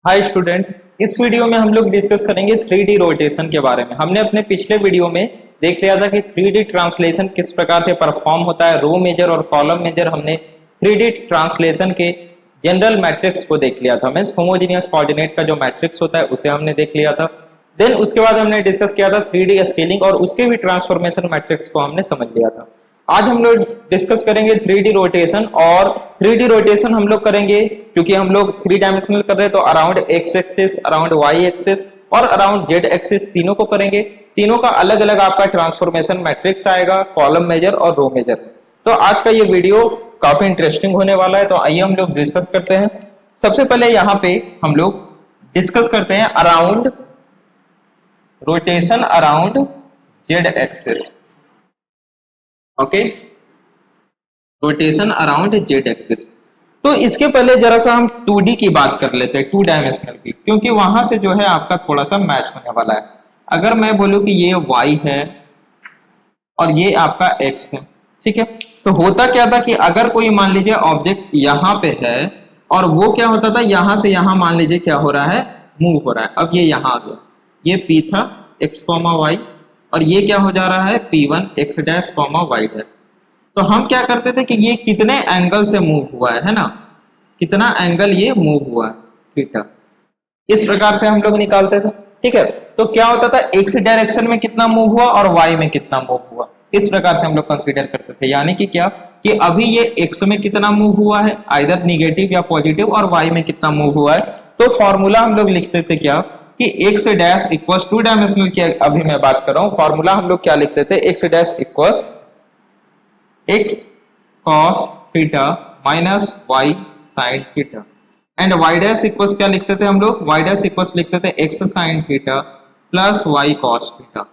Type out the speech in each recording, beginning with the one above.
Hi students, इस video में हम लोग डिस्कस करेंगे 3D रोटेशन के बारे में। हमने अपने पिछले वीडियो में देख लिया था कि 3D ट्रांसलेशन किस प्रकार से परफॉर्म होता है। रो मेजर और कॉलम मेजर हमने 3D ट्रांसलेशन के जनरल मैट्रिक्स को देख लिया था। मींस होमोजेनियस कोऑर्डिनेट का जो मैट्रिक्स होता है उसे हमने देख लिया था। देन उसके बाद हमने डिस्कस किया था 3D स्केलिंग और उसके भी ट्रांसफॉर्मेशन मैट्रिक्स को हमने समझ लिया था। आज हम लोग डिस्कस करेंगे 3D रोटेशन। और 3D रोटेशन हम लोग करेंगे क्योंकि हम लोग 3 डायमेंशनल कर रहे हैं, तो around X axis, around Y axis और अराउंड जेड एक्सिस तीनों को करेंगे। तीनों का अलग अलग आपका ट्रांसफॉर्मेशन मैट्रिक्स आएगा, कॉलम मेजर और रो मेजर। तो आज का ये वीडियो काफी इंटरेस्टिंग होने वाला है, तो आइए हम लोग डिस्कस करते हैं। सबसे पहले यहाँ पे हम लोग डिस्कस करते हैं around rotation around Z axis. Okay, rotation around Z axis. तो इसके पहले जरा सा हम 2D की बात कर लेते हैं, 2 डायमेंशनल की, क्योंकि वहां से जो है आपका थोड़ा सा मैच होने वाला है। अगर मैं बोलूं कि ये y है और ये आपका x है, ठीक है, तो होता क्या था कि अगर कोई मान लीजिए ऑब्जेक्ट यहाँ पे है और वो क्या होता था, यहां से यहां मान लीजिए क्या हो रहा है, मूव हो रहा है। अब ये यहाँ आ गया, ये P था x, y और ये क्या हो जा रहा है P1 x dash y dash. तो हम क्या करते थे कि ये कितने एंगल से मूव हुआ है ना, कितना एंगल ये मूव हुआ है, थीटा, इस प्रकार से हम लोग निकालते थे। ठीक है, तो क्या होता था x डायरेक्शन में कितना मूव हुआ और y में कितना मूव हुआ, इस प्रकार से हम लोग कंसीडर करते थे। यानी कि क्या कि अभी ये x में कितना मूव हुआ है, आइदर निगेटिव या पॉजिटिव, और y में कितना मूव हुआ है। तो फॉर्मूला हम लोग लिखते थे क्या कि x डैश इक्वल्स 2 डायमेंशनल की अभी मैं बात कर रहा हूं, फॉर्मूला हम लोग क्या लिखते थे, x dash equals x cos theta minus y sin theta, and y dash equals क्या लिखते थे हम लोग, y डैश इक्वल्स लिखते थे x sin theta plus y cos theta.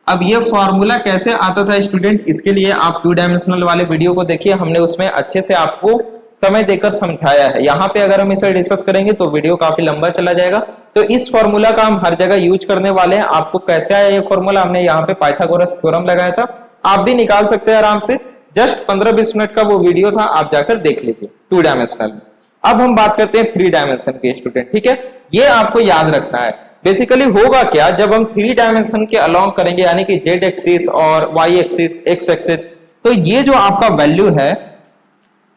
अब ये फॉर्मूला कैसे आता था स्टूडेंट, इसके लिए आप 2 डायमेंशनल वाले वीडियो को देखिए, हमने उसमें अच्छे से आपको समय देकर समझाया है। यहाँ पे अगर हम इसे डिस्कस करेंगे तो वीडियो काफी लंबा चला जाएगा, तो इस फॉर्मूला का हम हर जगह यूज करने वाले हैं। आपको कैसे आया ये फॉर्मूला, हमने यहाँ पे पाइथागोरस थ्योरम लगाया था, आप भी निकाल सकते हैं आराम से। जस्ट 15-20 मिनट का वो वीडियो था, आप जाकर देख लीजिए 2 डायमेंशनल में। अब हम बात करते हैं 3 डायमेंशन के स्टूडेंट। ठीक है, ये आपको याद रखना है। बेसिकली होगा क्या, जब हम 3 डायमेंशन के अलोंग करेंगे, यानी कि जेड एक्सिस और वाई एक्सिस, एक्स एक्सिस, तो ये जो आपका वैल्यू है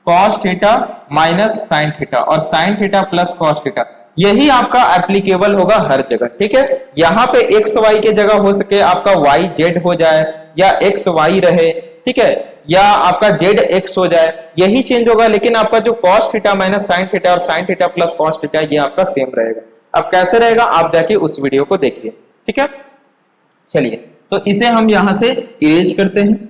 cos theta minus sin theta और sin theta plus cos theta, यही आपका एप्लीकेबल होगा हर जगह। ठीक है, यहाँ पे एक्स वाई के जगह हो सके आपका वाई जेड हो जाए, या एक्स वाई रहे, ठीक है, या आपका जेड एक्स हो जाए, यही चेंज होगा। लेकिन आपका जो cos theta minus sin theta और sin theta plus cos theta, ये आपका सेम रहेगा। अब कैसे रहेगा, आप जाके उस वीडियो को देखिए। ठीक है, चलिए, तो इसे हम यहां से इरेज करते हैं।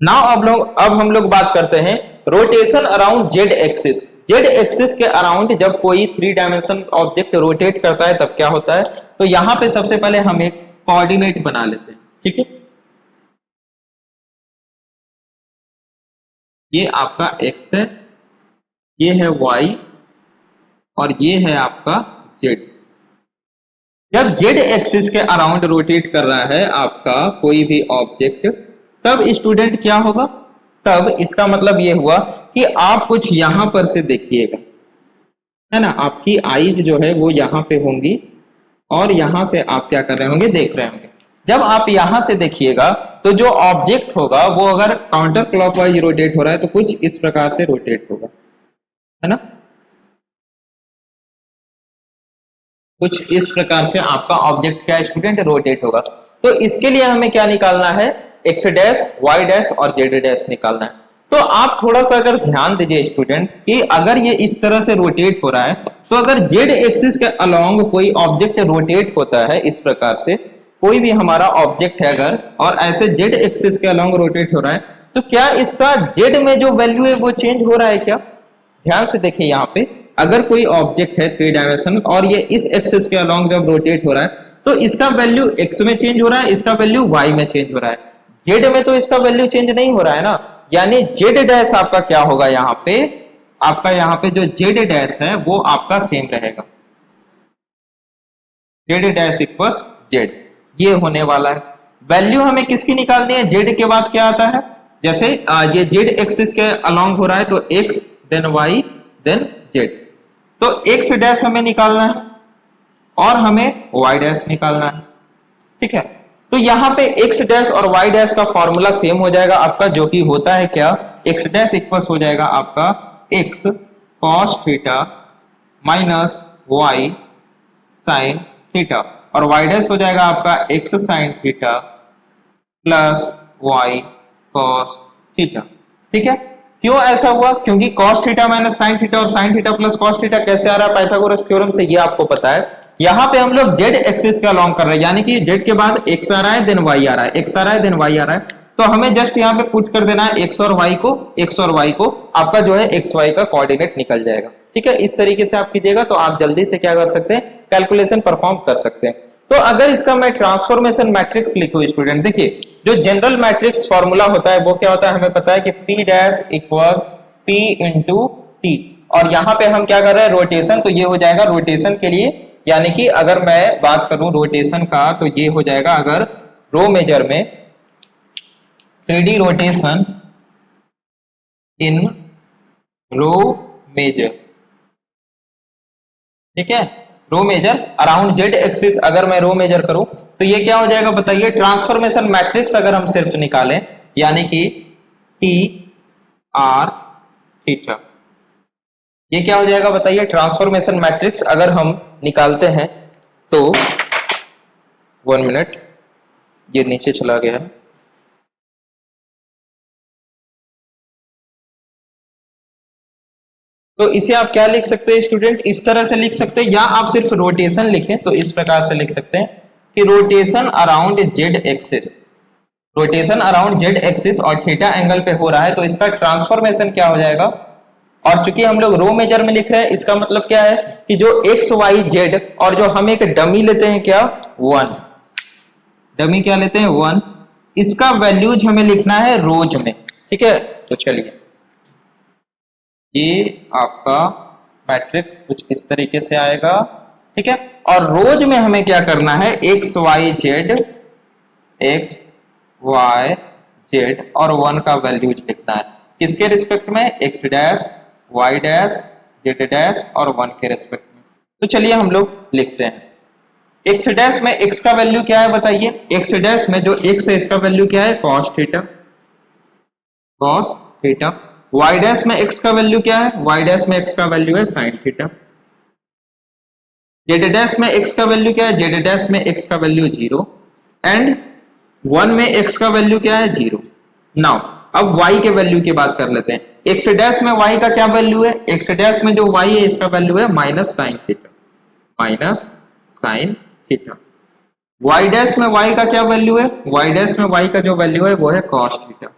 नाउ अब हम लोग बात करते हैं rotation around Z axis. Z axis के अराउंड जब कोई 3 डायमेंशन ऑब्जेक्ट रोटेट करता है तब क्या होता है, तो यहां पे सबसे पहले हम एक कोऑर्डिनेट बना लेते हैं। ठीक है, ये आपका x है, ये है y और ये है आपका z। जब z एक्सिस के अराउंड रोटेट कर रहा है आपका कोई भी ऑब्जेक्ट, तब स्टूडेंट क्या होगा, तब इसका मतलब ये हुआ कि आप कुछ यहां पर से देखिएगा, है ना, आपकी आईज जो है वो यहां पे होंगी और यहां से आप क्या कर रहे होंगे, देख रहे होंगे। जब आप यहां से देखिएगा तो जो ऑब्जेक्ट होगा वो अगर काउंटर क्लॉकवाइज रोटेट हो रहा है तो कुछ इस प्रकार से रोटेट होगा, है ना, कुछ इस प्रकार से आपका ऑब्जेक्ट क्या स्टूडेंट रोटेट होगा। तो इसके लिए हमें क्या निकालना है, एक्स डैश, वाई डैश और जेड डैश निकालना है। तो आप थोड़ा सा अगर ध्यान दीजिए स्टूडेंट कि अगर ये इस तरह से रोटेट हो रहा है, तो अगर जेड एक्सिस के अलोंग कोई ऑब्जेक्ट रोटेट होता है इस प्रकार से, कोई भी हमारा ऑब्जेक्ट है अगर, और ऐसे जेड एक्सिस के अलोंग रोटेट हो रहा है, तो क्या इसका जेड में जो वैल्यू है वो चेंज हो रहा है क्या? ध्यान से देखिए, यहाँ पे अगर कोई ऑब्जेक्ट है 3 डायमेंशन और ये इस एक्सिस के अलोंग जब रोटेट हो रहा है, तो इसका वैल्यू एक्स में चेंज हो रहा है, इसका वैल्यू वाई में चेंज हो रहा है। जेड में तो इसका वैल्यू चेंज नहीं हो रहा है ना, यानी जेड डैश आपका क्या होगा, यहाँ पे आपका यहाँ पे जो जेड डैश है वो आपका सेम रहेगा, जेड डैश इक्वल्स जेड, ये होने वाला है। वैल्यू हमें किसकी निकालनी है, जेड के बाद क्या आता है, जैसे ये जेड एक्सिस के अलोंग हो रहा है तो X then Y then Z, तो एक्स डैश हमें निकालना है और हमें वाई डैश निकालना है, ठीक है। तो यहाँ पे एक्स डैश और वाई डैश का फॉर्मूला सेम हो जाएगा आपका, जो कि होता है क्या, एक्स डैश इक्वल हो जाएगा आपका X cos theta minus Y sine theta, और वाई डैश हो जाएगा आपका X sine theta plus Y cos theta, ठीक है। क्यों ऐसा हुआ, क्योंकि cos theta minus sine theta और sine theta plus cos theta कैसे आ रहा है पाइथागोरस थ्योरम से, ये आपको पता है। यहाँ पे हम लोग z एक्सिस के अलोंग कर रहे हैं, यानी कि z के बाद x आ रहा है देन y आ रहा है, x आ रहा है देन y आ रहा है, तो हमें जस्ट यहाँ पे पुट कर देना है x और y को आपका जो है x y का कोऑर्डिनेट निकल जाएगा, ठीक है। इस तरीके से आप कीजिएगा तो आप जल्दी से क्या कर सकते हैं, कैलकुलेशन परफॉर्म कर सकते हैं। तो अगर इसका मैं ट्रांसफॉर्मेशन मैट्रिक्स लिखूं स्टूडेंट, देखिए जो जनरल मैट्रिक्स फॉर्मूला होता है वो क्या होता है, हमें पता है कि P dash equals P into T, और यहाँ पे हम क्या कर रहे हैं, रोटेशन, तो ये हो जाएगा रोटेशन के लिए, यानी कि अगर मैं बात करूं रोटेशन का तो ये हो जाएगा, अगर रो मेजर में 3D रोटेशन इन रो मेजर, ठीक है, row major around Z axis, अगर मैं रो मेजर करूं तो ये क्या हो जाएगा बताइए, ट्रांसफॉर्मेशन मैट्रिक्स अगर हम सिर्फ निकालें, यानी कि टी आर थीटा, ये क्या हो जाएगा बताइए, ट्रांसफॉर्मेशन मैट्रिक्स अगर हम निकालते हैं तो 1 मिनट, ये नीचे चला गया है, तो इसे आप क्या लिख सकते हैं स्टूडेंट, इस तरह से लिख सकते हैं, या आप सिर्फ रोटेशन लिखें तो इस प्रकार से लिख सकते हैं कि rotation around Z axis, rotation around Z axis और थीटा एंगल पे हो रहा है, तो इसका ट्रांसफॉर्मेशन क्या हो जाएगा, और चूंकि हम लोग रो मेजर में लिख रहे हैं, इसका मतलब क्या है कि जो एक्स वाई जेड, और जो हम एक डमी लेते हैं क्या, 1, डमी क्या लेते हैं 1, इसका वैल्यूज हमें लिखना है रोज में, ठीक है। तो चलिए ये आपका मैट्रिक्स कुछ इस तरीके से आएगा, ठीक है, और रोज में हमें क्या करना है, एक्स वाई जेड और 1 का वैल्यूज लिखना है, किसके रिस्पेक्ट में, X dash Y dash Z dash और 1 के रिस्पेक्ट में। तो चलिए हम लोग लिखते हैं, एक्स डैश में एक्स का वैल्यू क्या है बताइए, एक्स डैश में जो एक्स है इसका वैल्यू क्या है, कॉस थीटा, वाई डैश में एक्स का वैल्यू क्या है, वाई डैश में एक्स का वैल्यू है साइन थीटा, जेड डैश में एक्स का वैल्यू क्या है, जेड डैश में एक्स का वैल्यू 0, एंड 1 में एक्स का वैल्यू क्या है, 0। नाउ अब y के वैल्यू की बात कर लेते हैं, एक्स डैश में y का क्या वैल्यू है, एक्स डैश में जो y है इसका वैल्यू है minus sine theta, y dash में y का क्या वैल्यू है, y डैश में y का जो वैल्यू है वो है कॉस थीटा,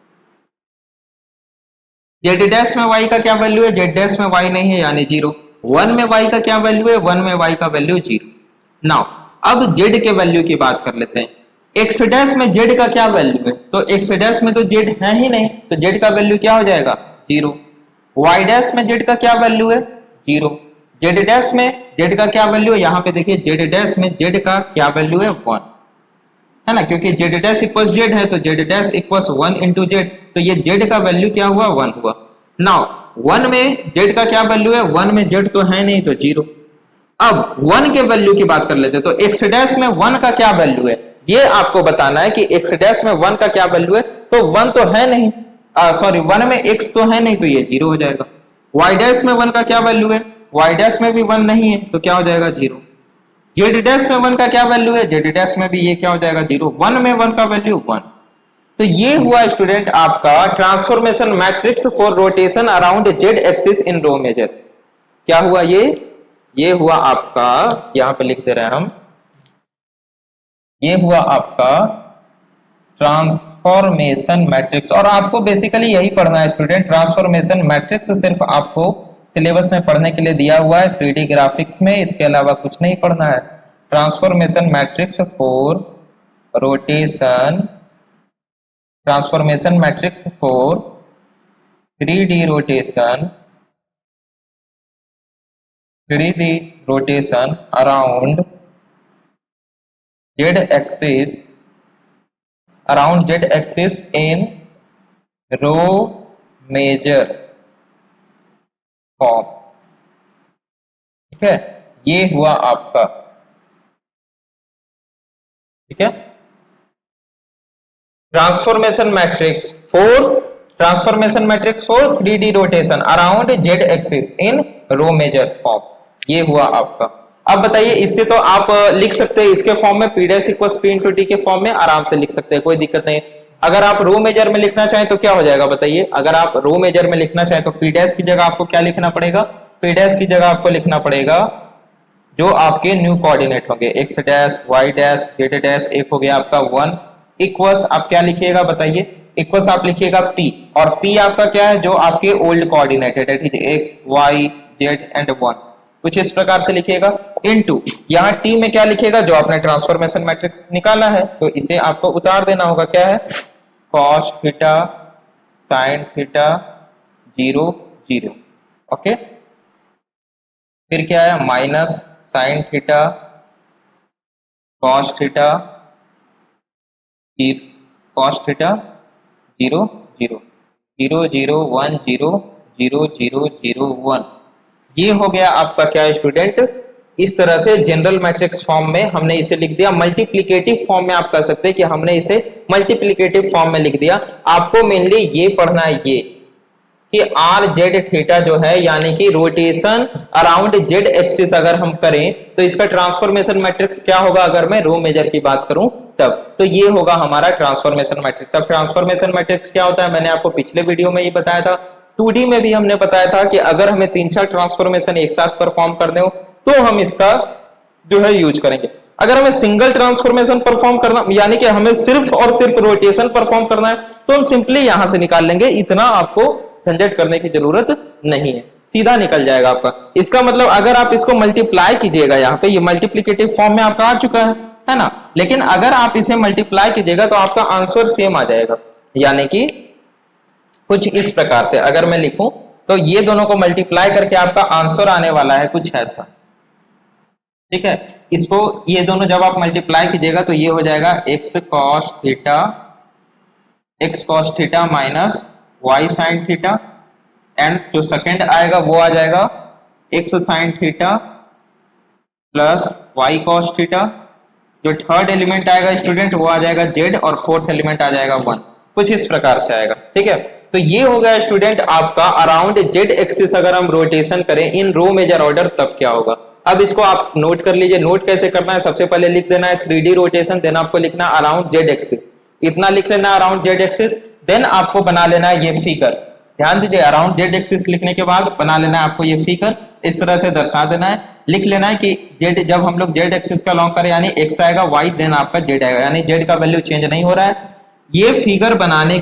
जेड डैश में y का क्या वैल्यू है, जेड डैश में y नहीं है यानी 0, 1 में y का क्या वैल्यू है, 1 में y का वैल्यू 0। नाउ अब z के वैल्यू की बात कर लेते हैं, एक्स डैश में z का क्या वैल्यू है, तो एक्स डैश में तो z है ही नहीं, तो z का वैल्यू क्या हो जाएगा 0, y डैश में z का क्या वैल्यू है 0, z डैश में z का क्या वैल्यू है, यहाँ पे देखिए z डैश में z का क्या वैल्यू है 1 है ना, क्योंकि z डैश इक्वल z है तो z dash equal 1 into z, तो ये z का वैल्यू क्या हुआ 1 हुआ। नाउ 1 में z का क्या वैल्यू है, 1 में z तो है नहीं तो 0। अब 1 के वैल्यू की बात कर लेते हैं, तो x डैश में 1 का क्या वैल्यू है, ये आपको बताना है कि x डैश में 1 का क्या वैल्यू है, तो 1 तो है नहीं, सॉरी 1 में x तो है नहीं तो ये 0 हो जाएगा। y डैश में 1 का क्या वैल्यू है, y डैश में भी 1 नहीं है तो क्या हो जाएगा 0। जेड डैश में 1 का क्या वैल्यू है, जेड डैश में भी ये क्या हो जाएगा 0, 1 में 1 का वैल्यू 1। तो ये हुआ स्टूडेंट आपका transformation matrix for rotation around Z axis in row major. क्या हुआ ये हुआ आपका, यहां पे लिख दे रहे हैं हम, ये हुआ आपका ट्रांसफॉर्मेशन मैट्रिक्स। और आपको बेसिकली यही पढ़ना है स्टूडेंट, ट्रांसफॉर्मेशन मैट्रिक्स सिर्फ आपको सिलेबस में पढ़ने के लिए दिया हुआ है 3D ग्राफिक्स में, इसके अलावा कुछ नहीं पढ़ना है। Transformation matrix for rotation, transformation matrix for 3D rotation around z axis in row major form। ठीक है, ये हुआ आपका, ठीक है, transformation matrix for 3D rotation around Z axis in row major form, ये हुआ आपका। अब बताइए, इससे तो आप लिख सकते हैं इसके फॉर्म में, P dash equal P into T के फॉर्म में आराम से लिख सकते हैं, कोई दिक्कत नहीं। अगर आप रो मेजर में लिखना चाहें तो क्या हो जाएगा बताइए, अगर आप रो मेजर में लिखना चाहें तो पी डैश की जगह आपको क्या लिखना पड़ेगा, पी डैश की जगह आपको लिखना पड़ेगा जो आपके न्यू कोऑर्डिनेट होंगे, X dash, Y dash, Z dash, एक हो गया आपका 1 इक्वल्स, आप क्या लिखिएगा बताइए, इक्वल्स आप लिखिएगा p, और p आपका क्या है, जो आपके ओल्ड कोऑर्डिनेट है, that is x y z and 1, कुछ इस प्रकार से लिखिएगा, इनटू यहाँ t में क्या लिखिएगा, जो आपने ट्रांसफॉर्मेशन मैट्रिक्स निकाला है, तो इसे आपको उतार देना होगा, क्या है, cos theta sin theta 0 0, okay, फिर क्या है, minus sin theta cos theta 0 0 0 0 1 0 0 0 0 1, ये हो गया आपका क्या स्टूडेंट। इस तरह से जनरल मैट्रिक्स फॉर्म में हमने इसे लिख दिया, मल्टीप्लिकेटिव फॉर्म में आप कह सकते हैं कि हमने इसे मल्टीप्लिकेटिव फॉर्म में लिख दिया। आपको मेनली ये पढ़ना है ये कि आर जेड थीटा जो है, यानी कि रोटेशन अराउंड जेड एक्सिस अगर हम करें तो इसका ट्रांसफॉर्मेशन मैट्रिक्स क्या होगा, अगर मैं रो मेजर की बात करूं तब, तो ये होगा हमारा ट्रांसफॉर्मेशन मैट्रिक्स। अब ट्रांसफॉर्मेशन मैट्रिक्स क्या होता है, मैंने आपको पिछले वीडियो में ये बताया था, 2D में भी हमने बताया था कि अगर हमें 3-4 ट्रांसफॉर्मेशन एक साथ परफॉर्म करने हो तो हम इसका जो है यूज करेंगे। अगर हमें सिंगल ट्रांसफॉर्मेशन परफॉर्म करना, यानी कि हमें सिर्फ और सिर्फ रोटेशन परफॉर्म करना है, तो हम सिंपली यहां से निकाल लेंगे, इतना आपको झंझट करने की जरूरत नहीं है, सीधा निकल जाएगा आपका। इसका मतलब अगर आप इसको मल्टीप्लाई कीजिएगा, यहाँ पे ये मल्टीप्लिकेटिव फॉर्म में आपका आ चुका है ना, लेकिन अगर आप इसे मल्टीप्लाई कीजिएगा तो आपका आंसर सेम आ जाएगा, यानी कि कुछ इस प्रकार से अगर मैं लिखूं तो ये दोनों को मल्टीप्लाई करके आपका आंसर आने वाला है कुछ ऐसा, ठीक है। इसको ये दोनों जब आप मल्टीप्लाई कीजिएगा तो ये हो जाएगा x cos theta minus y sin theta, and जो सेकंड आएगा वो आ जाएगा x sin theta plus y cos theta, जो थर्ड एलिमेंट आएगा स्टूडेंट वो आ जाएगा z, और फोर्थ एलिमेंट आ जाएगा 1, कुछ इस प्रकार से आएगा, ठीक है। तो ये हो गया स्टूडेंट आपका अराउंड जेड एक्सिस अगर हम रोटेशन करें इन रो मेजर ऑर्डर तब क्या होगा। अब इसको आप नोट कर लीजिए, नोट कैसे करना है, सबसे पहले लिख देना है 3D रोटेशन, देन आपको लिखना अराउंड जेड एक्सिस, इतना लिख लेना अराउंड जेड एक्सिस, देन आपको बना लेना है ये फिगर, ध्यान दीजिए अराउंड जेड एक्सिस लिखने के बाद बना लेना है आपको ये फिगर, इस तरह से दर्शा देना है, लिख लेना है कि जेड, जब हम लोग जेड एक्सिस का लॉन्ग करें यानी एक्स आएगा, वाई देन आपका जेड आएगा, यानी जेड का वैल्यू चेंज नहीं हो रहा है। ये फिगर बनाने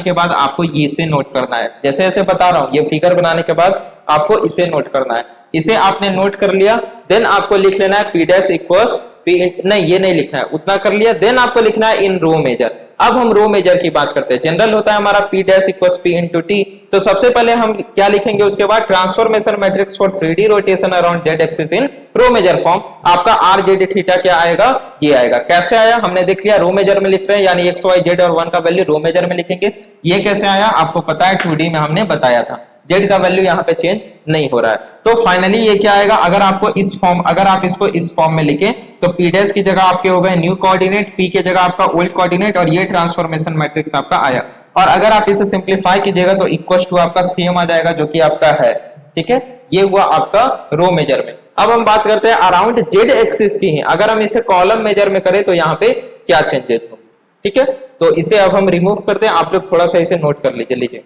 के बाद आपको ये से नोट करना है, जैसे जैसे बता रहा हूं, ये फिगर बनाने के बाद आपको इसे नोट करना है, इसे आपने नोट कर लिया, देन आपको लिख लेना है पी डैश इक्वल्स पी, नहीं ये नहीं लिखना है, उतना कर लिया, देन आपको लिखना है इन रो मेजर। अब हम रो मेजर की बात करते हैं, जनरल होता है हमारा P dash equals P into T, तो सबसे पहले हम क्या लिखेंगे, उसके बाद transformation matrix for 3D rotation around Z axis in row major form, आपका आर जेड थीटा क्या आएगा, ये आएगा। कैसे आया हमने देख लिया, रो मेजर में लिख रहे हैं, यानी एक्स वाई जेड और 1 का वैल्यू रो मेजर में लिखेंगे। ये कैसे आया आपको पता है, 2D में हमने बताया था, जेड का वैल्यू यहाँ पे चेंज नहीं हो रहा है। तो फाइनली ये क्या आएगा, अगर आपको इस फॉर्म, अगर आप इसको इस फॉर्म में लिखें तो पी डैश की जगह आपके हो गए न्यू कोऑर्डिनेट, पी की जगह आपका ओल्ड कोऑर्डिनेट, और ये ट्रांसफॉर्मेशन मैट्रिक्स आपका आया। और अगर आप इसे सिंप्लीफाई कीजिएगा तो इक्वल टू आपका सेम आ जाएगा जो कि आपका है, ठीक है। ये हुआ आपका रो मेजर में। अब हम बात करते हैं अराउंड जेड एक्सिस की ही, अगर हम इसे कॉलम मेजर में करें तो यहाँ पे क्या चेंजेस होंगे, ठीक है। तो इसे अब हम रिमूव करते हैं, आप लोग थोड़ा सा इसे नोट कर लीजिए।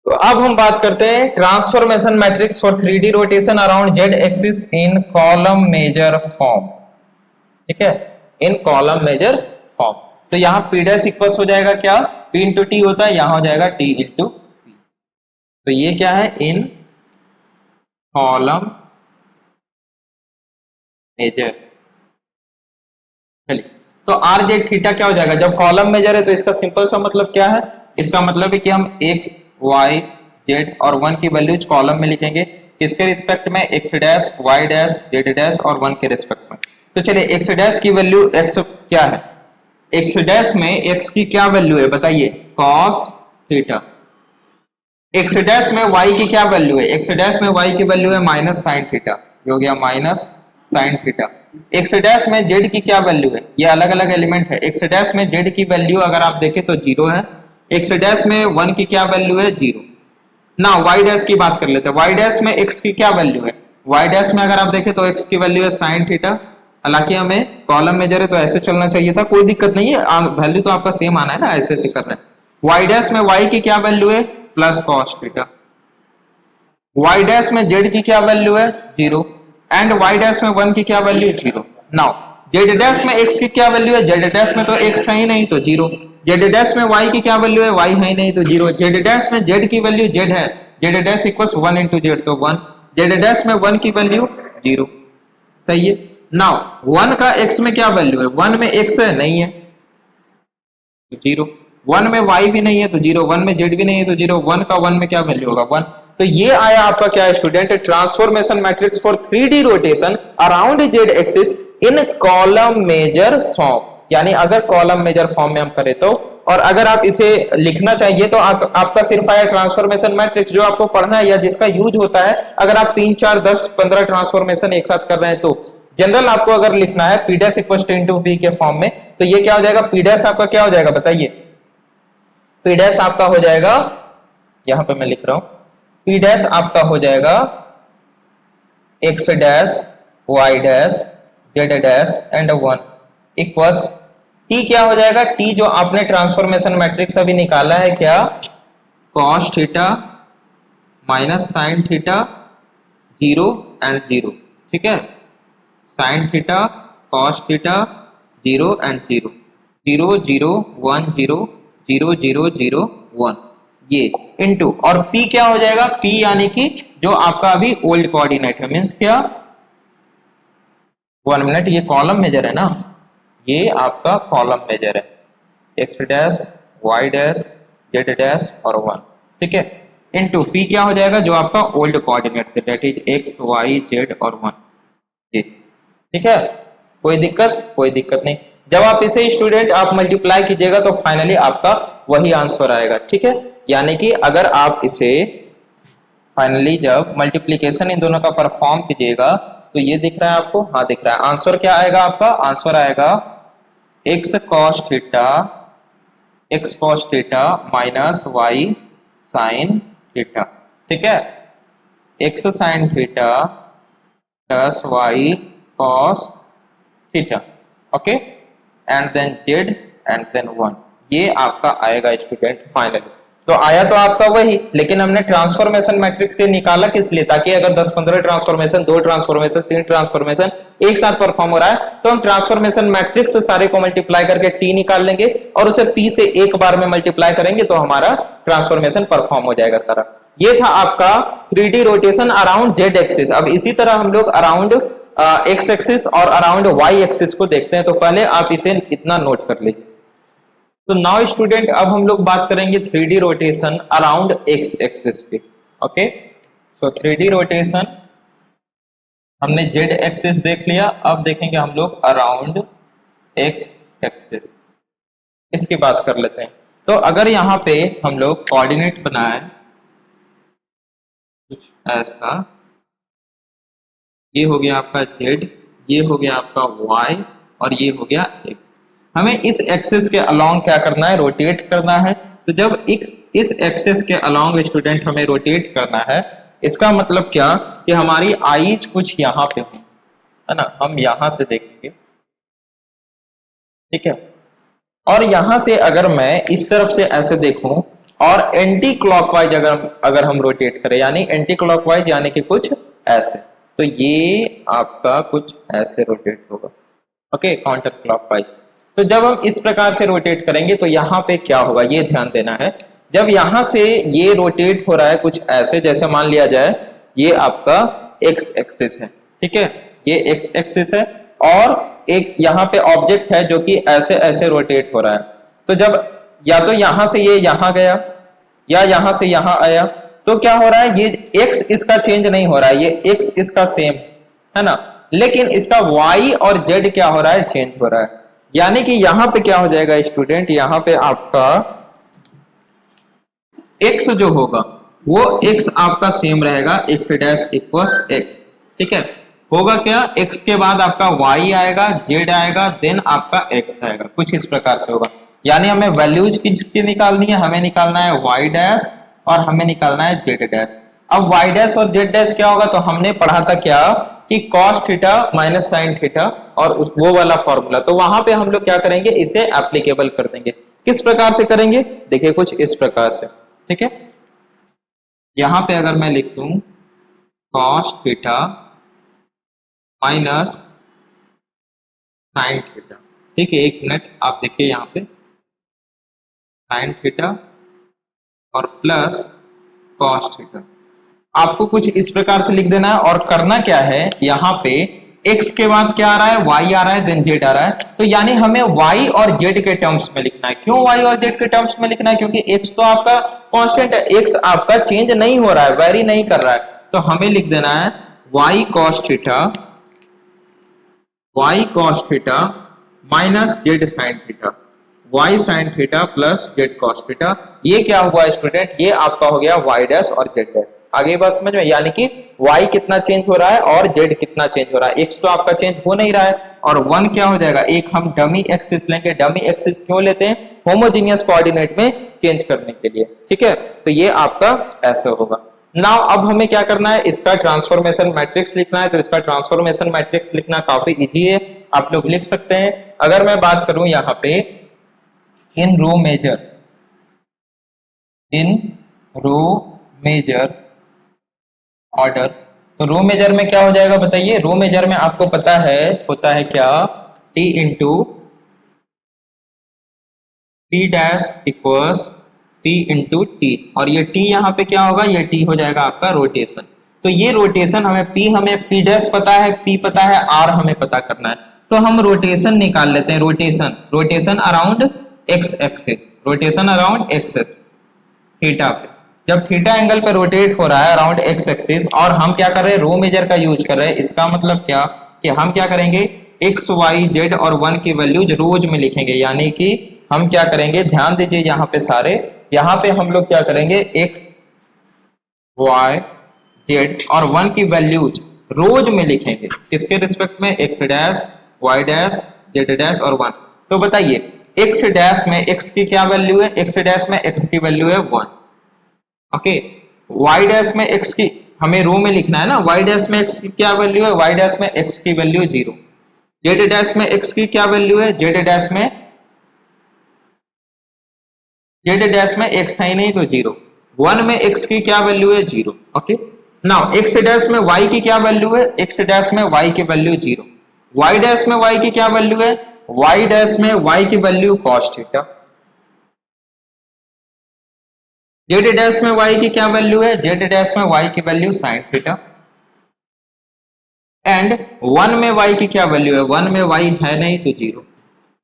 तो अब हम बात करते हैं transformation matrix for 3D rotation around Z axis in column major form, ठीक है, इन कॉलम मेजर फॉर्म। तो यहाँ पी डैश इक्वल्स हो जाएगा क्या, पी इंटू टी होता है, यहाँ हो जाएगा टी इंटू पी। तो ये क्या है, इन कॉलम मेजर। चलिए, तो आर जेड थीटा क्या हो जाएगा, जब कॉलम मेजर है तो इसका सिंपल सा मतलब क्या है, इसका मतलब है कि हम एक्स वाई जेड और 1 की वैल्यूज कॉलम में लिखेंगे, किसके रिस्पेक्ट में, X dash Y dash Z dash और 1 के रिस्पेक्ट में। तो चलिए एक्स डैश की वैल्यू एक्स क्या है, एक्स डैश में एक्स की क्या वैल्यू है बताइए, कॉस थीटा, एक्स डैश में वाई की क्या वैल्यू है, एक्स डैश में वाई की वैल्यू है माइनस साइन थीटा, ये हो गया minus sine theta. X dash में जेड की क्या वैल्यू है, ये अलग अलग एलिमेंट है, एक्स डैश में जेड की वैल्यू अगर आप देखें तो 0 है, एक्स डैश में 1 की क्या वैल्यू है 0। ना वाई डैश की बात कर लेते हैं, वाई डैश में एक्स की क्या वैल्यू है, वाई डैश में अगर आप देखें तो एक्स की वैल्यू है साइन थीटा, हालांकि हमें कॉलम मेजर है तो ऐसे चलना चाहिए था, कोई दिक्कत नहीं है, वैल्यू तो आपका सेम आना है ना, ऐसे ऐसे करना है। वाई डैश में वाई की क्या वैल्यू है plus cos theta, Y dash में जेड की क्या वैल्यू है 0 एंड वाई डैश में 1 की क्या वैल्यू 0। नाउ जेड डैश में एक्स की क्या वैल्यू है, जेड डैश में तो एक्स है ही नहीं तो 0, जेड डैश में वाई की क्या वैल्यू है, वाई है ही नहीं तो 0, जेड डैश में जेड की वैल्यू जेड है, Z dash equals 1 into Z तो 1, जेड डैश में 1 की वैल्यू 0, सही है। नाउ 1 का x में क्या वैल्यू है, 1 में x है नहीं है तो 0, 1 में y भी नहीं है तो 0, 1 में z भी नहीं है तो 0, 1 का 1 में क्या वैल्यू होगा 1। तो ये आया आपका क्या student, transformation matrix for 3D rotation around z axis in column major form, यानी अगर कॉलम मेजर फॉर्म में हम करें तो, और अगर आप इसे लिखना चाहिए तो आपका सिर्फ आया ट्रांसफॉर्मेशन मैट्रिक्स जो आपको पढ़ना है या जिसका यूज होता है अगर आप 3 4 10 15 ट्रांसफॉर्मेशन एक साथ कर रहे हैं तो। जनरल आपको अगर लिखना है P dash equal to into B के फॉर्म में तो ये क्या हो जाएगा, पी डैश आपका क्या हो जाएगा बताइए, पी डैश आपका हो जाएगा, यहां पे मैं लिख रहा हूं, पी डैश आपका हो जाएगा X dash Y dash Z dash and 1 equals T क्या हो जाएगा, टी जो आपने ट्रांसफॉर्मेशन मैट्रिक्स अभी निकाला है क्या, cos theta minus sine theta 0 and 0, ठीक है, sine theta cos theta 0 and 0, 0 0 1 0 0 0 0 1 ये इनटू, और p क्या हो जाएगा, p यानी कि जो आपका अभी ओल्ड कोऑर्डिनेट है, मींस क्या 1 मिनट, ये कॉलम मेजर है ना, ये आपका कॉलम मेजर है, X dash Y dash Z dash और 1, ठीक है, इनटू p क्या हो जाएगा जो आपका ओल्ड कोऑर्डिनेट थे, that is X Y Z और 1, ये ठीक है, कोई दिक्कत नहीं। जब आप इसे स्टूडेंट आप मल्टीप्लाई कीजिएगा तो फाइनली आपका वही आंसर आएगा, ठीक है, यानी कि अगर आप इसे फाइनली जब मल्टीप्लीकेशन इन दोनों का परफॉर्म कीजिएगा तो ये दिख रहा है आपको, हाँ दिख रहा है, आंसर क्या आएगा आपका, आंसर आएगा X cos theta minus Y sine theta, ठीक है, X sine theta plus Y cos theta, okay, and then Z and then 1, ये आपका आएगा स्टूडेंट फाइनली। तो आया तो आपका वही, लेकिन हमने ट्रांसफॉर्मेशन मैट्रिक्स से निकाला किस लिए, ताकि अगर 10-15 ट्रांसफॉर्मेशन 2 ट्रांसफॉर्मेशन 3 ट्रांसफॉर्मेशन एक साथ परफॉर्म हो रहा है तो हम ट्रांसफॉर्मेशन मैट्रिक्स से सारे को मल्टीप्लाई करके टी निकाल लेंगे और उसे पी से एक बार में मल्टीप्लाई करेंगे तो हमारा ट्रांसफॉर्मेशन परफॉर्म हो जाएगा सारा। ये था आपका 3D rotation around Z axis. अब इसी तरह हम लोग अराउंड एक्स एक्सिस और अराउंड वाई एक्सिस को देखते हैं, तो पहले आप इसे इतना नोट कर लीजिए। तो नाउ स्टूडेंट अब हम लोग बात करेंगे 3D rotation around X axis की, ओके। सो 3D रोटेशन हमने जेड एक्सिस देख लिया, अब देखेंगे हम लोग अराउंड एक्स एक्सिस, इसकी बात कर लेते हैं। तो अगर यहाँ पे हम लोग कोऑर्डिनेट बनाए कुछ ऐसा, ये हो गया आपका z, ये हो गया आपका y और ये हो गया x, हमें इस एक्सिस के अलोंग क्या करना है, रोटेट करना है। तो जब इस एक्सिस के अलोंग स्टूडेंट हमें रोटेट करना है, इसका मतलब क्या कि हमारी आईज कुछ यहाँ पे हो, है ना, हम यहां से देखेंगे, ठीक है, और यहां से अगर मैं इस तरफ से ऐसे देखूं और एंटी क्लॉकवाइज अगर हम रोटेट करें, यानी एंटी क्लॉकवाइज यानी कि कुछ ऐसे, तो ये आपका कुछ ऐसे रोटेट होगा, ओके, काउंटर क्लॉकवाइज। तो जब हम इस प्रकार से रोटेट करेंगे तो यहाँ पे क्या होगा, ये ध्यान देना है। जब यहां से ये रोटेट हो रहा है कुछ ऐसे, जैसे मान लिया जाए ये आपका एक्स एक्सिस है, ठीक है, ये एक्स एक्सिस है और एक यहाँ पे ऑब्जेक्ट है जो कि ऐसे ऐसे रोटेट हो रहा है। तो जब या तो यहां से ये यहां गया या यहां से यहां आया, तो क्या हो रहा है, ये x इसका चेंज नहीं हो रहा है, ये x इसका सेम है ना, लेकिन इसका y और z क्या हो रहा है, चेंज हो रहा है। यानी कि यहां पे क्या हो जाएगा स्टूडेंट, यहां पे आपका x जो होगा वो x आपका सेम रहेगा, x डैश इक्वल्स x। ठीक है, होगा क्या, x के बाद आपका y आएगा, z आएगा, देन आपका x आएगा, कुछ इस प्रकार से होगा। यानी हमें वैल्यूज किसकी निकालनी है, हमें निकालना है y डैश और हमें निकालना है z डैश। अब y डैश और z डैश क्या होगा, तो हमने पढ़ा था क्या कि cos theta minus sin theta और वो वाला फॉर्मूला, तो वहां पे हम लोग क्या करेंगे, इसे एप्लीकेबल कर देंगे। किस प्रकार से करेंगे, देखिए कुछ इस प्रकार से। ठीक है, यहां पे अगर मैं लिख दूं cos theta minus sin theta, ठीक है, एक मिनट आप देखिए यहाँ पे sin थीटा और प्लस cos थीटा, आपको कुछ इस प्रकार से लिख देना है। और करना क्या है, यहाँ पे x के बाद क्या आ रहा है, y आ रहा है, देन z आ रहा है, तो यानी हमें y और z के टर्म्स में लिखना है। क्यों y और z के टर्म्स में लिखना है, क्योंकि x तो आपका कांस्टेंट है, x आपका चेंज नहीं हो रहा है, वेरी नहीं कर रहा है, तो हमें लिख देना है y cos theta minus z sin theta, y sin theta plus z cos theta. ये क्या हुआ स्टूडेंट, ये आपका हो गया y डैश और z डैश। आगे बात समझ में, यानी कि y कितना चेंज हो रहा है और z कितना चेंज हो रहा है, x तो आपका चेंज हो नहीं रहा है, और 1 क्या हो जाएगा, एक हम डमी एक्सिस लेंगे। डमी एक्सिस क्यों लेते हैं, होमोजेनियस कोऑर्डिनेट में चेंज करने के लिए। ठीक है, तो ये आपका ऐसा होगा। नाउ अब हमें क्या करना है, इसका ट्रांसफॉर्मेशन मैट्रिक्स लिखना है, तो इसका ट्रांसफॉर्मेशन मैट्रिक्स लिखना काफी इजी है, आप लोग लिख सकते हैं। अगर मैं बात करूं यहाँ पे इन रो मेजर ऑर्डर, तो रो मेजर में क्या हो जाएगा बताइए, रो मेजर में आपको पता है होता है क्या, t into T dash equals t into T, और ये t यहाँ पे क्या होगा, ये t हो जाएगा आपका रोटेशन। तो ये रोटेशन हमें p डैश पता है, p पता है, r हमें पता करना है, तो हम रोटेशन निकाल लेते हैं। Rotation around x axis, rotation around x axis theta पे, जब थीटा एंगल पे रोटेट हो रहा है अराउंड x एक्सिस, और हम क्या कर रहे हैं, रो मेजर का यूज कर रहे हैं, इसका मतलब क्या कि हम क्या करेंगे, x y z और 1 की वैल्यूज रोज में लिखेंगे। यानी कि हम क्या करेंगे, ध्यान दीजिए यहाँ पे सारे, यहाँ पे हम लोग क्या करेंगे, x y z और 1 की वैल्यूज रोज में लिखेंगे, किसके रिस्पेक्ट में, x dash y dash z dash और 1। तो बताइए x डैश में x की क्या वैल्यू है, x डैश में x की वैल्यू है 1, ओके। y डैश में x की हमें रो में लिखना है ना, y डैश में x की क्या वैल्यू है, y डैश में x की वैल्यू 0, z डैश में x की क्या वैल्यू है, z डैश में x है नहीं तो 0, 1 में x की क्या वैल्यू है 0, ओके। नाउ x डैश में y की क्या वैल्यू है, x डैश में y की वैल्यू 0, y डैश में y की क्या वैल्यू है, y डैश में y की value cos theta, z dash में y की क्या वैल्यू है, z डैश में y की वैल्यू sin थीटा, एंड 1 में y की क्या वैल्यू है, 1 में y है नहीं तो 0।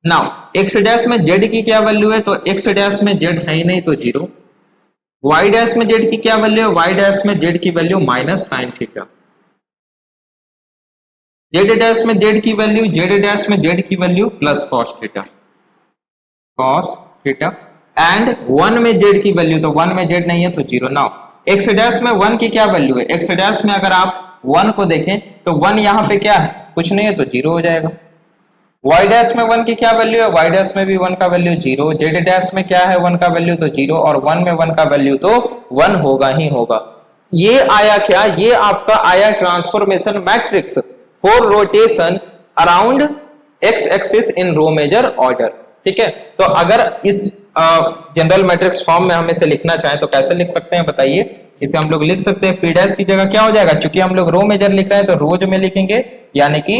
नाउ x डैश में z की क्या वैल्यू है, तो x डैश में z है ही नहीं तो 0, y डैश में z की क्या वैल्यू है, y डैश में z की value minus sin theta, z dash में z की वैल्यू, z डैश में z की value plus cos theta, and 1 में z की वैल्यू, तो 1 में z नहीं है तो 0। नाउ x डैश में 1 की क्या वैल्यू है, x डैश में अगर आप 1 को देखें तो 1 यहाँ पे क्या है, कुछ नहीं है तो 0 हो जाएगा। y डैश में 1 की क्या वैल्यू है, y डैश में भी 1 का वैल्यू 0, z डैश में क्या है 1 का वैल्यू तो 0, और 1 में 1 का वैल्यू तो 1 होगा ही होगा। ये आया क्या, ये आपका आया transformation matrix for rotation around x axis in row major order. ठीक है, तो अगर इस जनरल मैट्रिक्स फॉर्म में हम इसे लिखना चाहें तो कैसे लिख सकते हैं बताइए, इसे हम लोग लिख सकते हैं p डैश की जगह क्या हो जाएगा, क्योंकि हम लोग रो मेजर लिख रहे हैं तो रोज में लिखेंगे, यानी कि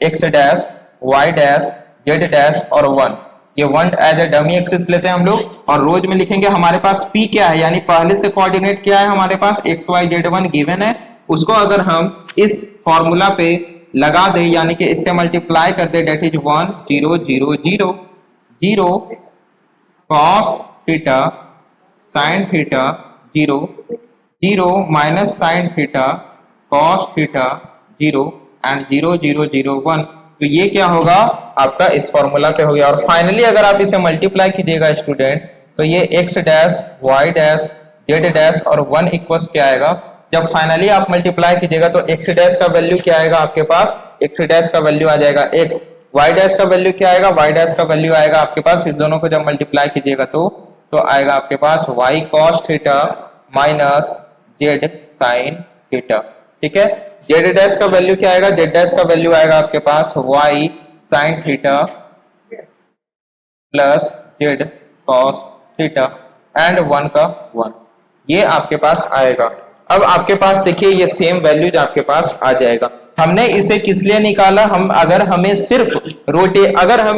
x dash y dash z dash और 1, ये 1 एज ए डमी एक्सिस लेते हैं हम लोग, और रोज में लिखेंगे। हमारे पास p क्या है, यानी पहले से कोऑर्डिनेट क्या है हमारे पास, x y z1 गिवन है, उसको अगर हम इस फॉर्मूला पे लगा दे, यानी कि इससे मल्टीप्लाई कर दे, that is 1 0 0 0 0 cos theta sin theta 0 0 minus sin theta cos theta 0 and 0 0 0 1, तो ये क्या होगा आपका इस फॉर्मूला पे हो गया। और फाइनली अगर आप इसे मल्टीप्लाई कीजिएगा स्टूडेंट, तो ये x dash y dash Z dash और 1 इक्वल्स क्या आएगा, जब फाइनली आप मल्टीप्लाई कीजिएगा तो एक्स डैश का वैल्यू क्या आएगा आपके पास, एक्स डैश का वैल्यू आ जाएगा एक्स, वाई डैश का वैल्यू क्या आएगा, वाई डैश का वैल्यू आएगा आपके पास, इस दोनों को जब मल्टीप्लाई कीजिएगा तो आएगा आपके पास Y cos theta minus Z sine theta. ठीक है, जेड डैश का वैल्यू क्या आएगा, जेड डैश का वैल्यू आएगा आपके पास Y sine theta plus Z cos theta and 1 का 1, ये आपके पास आएगा। अब आपके पास देखिए ये सेम वैल्यूज आपके पास आ जाएगा। हमने इसे किस लिए निकाला, अगर हमें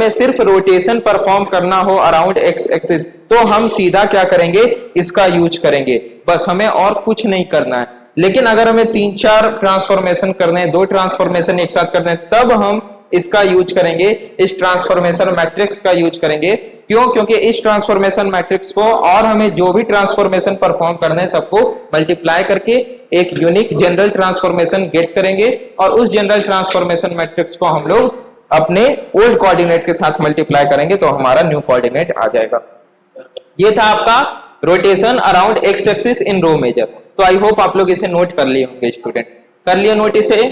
सिर्फ रोटेशन परफॉर्म करना हो अराउंड एक्स एक्सिस तो हम सीधा क्या करेंगे, इसका यूज करेंगे, बस हमें और कुछ नहीं करना है। लेकिन अगर हमें 3-4 ट्रांसफॉर्मेशन करने हैं, 2 ट्रांसफॉर्मेशन एक साथ करने हैं, तब हम इसका यूज करेंगे, इस ट्रांसफॉर्मेशन मैट्रिक्स का यूज करेंगे। क्यों, क्योंकि इस ट्रांसफॉर्मेशन मैट्रिक्स को और हमें जो भी ट्रांसफॉर्मेशन परफॉर्म करने हैं सबको मल्टीप्लाई करके एक यूनिक जनरल ट्रांसफॉर्मेशन गेट करेंगे और उस जनरल ट्रांसफॉर्मेशन मैट्रिक्स को हम लोग अपने ओल्ड कोऑर्डिनेट के साथ मल्टीप्लाई करेंगे तो हमारा न्यू कोऑर्डिनेट आ जाएगा। ये था आपका rotation around X axis in row major. तो आई होप आप लोग इसे नोट कर लिए होंगे स्टूडेंट, कर लिए नोट इसे।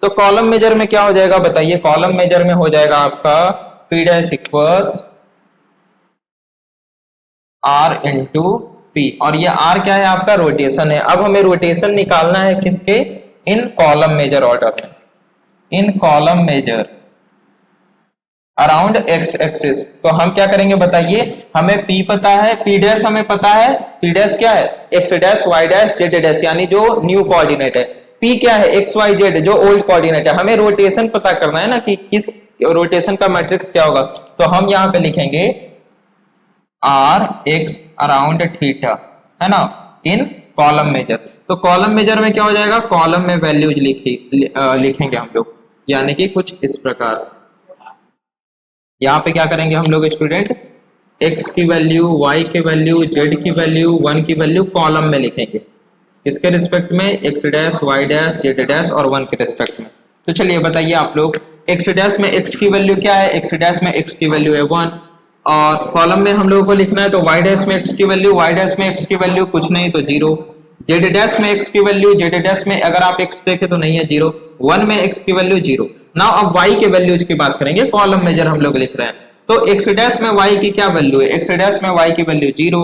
तो कॉलम मेजर में क्या हो जाएगा बताइए, कॉलम मेजर में हो जाएगा आपका P dash equals R into P, और ये आर क्या है आपका, रोटेशन है। अब हमें रोटेशन निकालना है किसके, इन कॉलम मेजर ऑर्डर में, in column major around X axis. तो हम क्या करेंगे बताइए, हमें P पता है, P डैश हमें पता है, P डैश क्या है, X dash Y dash Z dash, यानी जो न्यू कोऑर्डिनेट है। P क्या है, एक्स वाई जेड जो ओल्ड कोऑर्डिनेट है। हमें रोटेशन पता करना है ना कि किस रोटेशन का मैट्रिक्स क्या होगा, तो हम यहाँ पे लिखेंगे आर एक्स अराउंड थीटा, है ना, इन कॉलम मेजर। तो कॉलम मेजर में क्या हो जाएगा, कॉलम में वैल्यूज लिखेंगे हम लोग, यानी कि कुछ इस प्रकार से। यहाँ पे क्या करेंगे हम लोग स्टूडेंट, x की वैल्यू, y की वैल्यू, z की वैल्यू, 1 की वैल्यू कॉलम में लिखेंगे, किसके रिस्पेक्ट में, x dash, y dash, z dash और 1 के रिस्पेक्ट में। तो चलिए बताइए आप लोग, x डैश में x की वैल्यू क्या है, x डैश में x की वैल्यू है 1, और कॉलम में हम लोगों को लिखना है तो y डैश में x की वैल्यू, y डैश में x की वैल्यू कुछ नहीं तो 0, z डैश में x की वैल्यू, z डैश में अगर आप x देखें तो नहीं है 0, 1 में x की वैल्यू 0। नाउ अब y के वैल्यूज की बात करेंगे, कॉलम मेजर हम लोग लिख रहे हैं, तो x डैश में y की क्या वैल्यू है, x डैश में y की वैल्यू 0,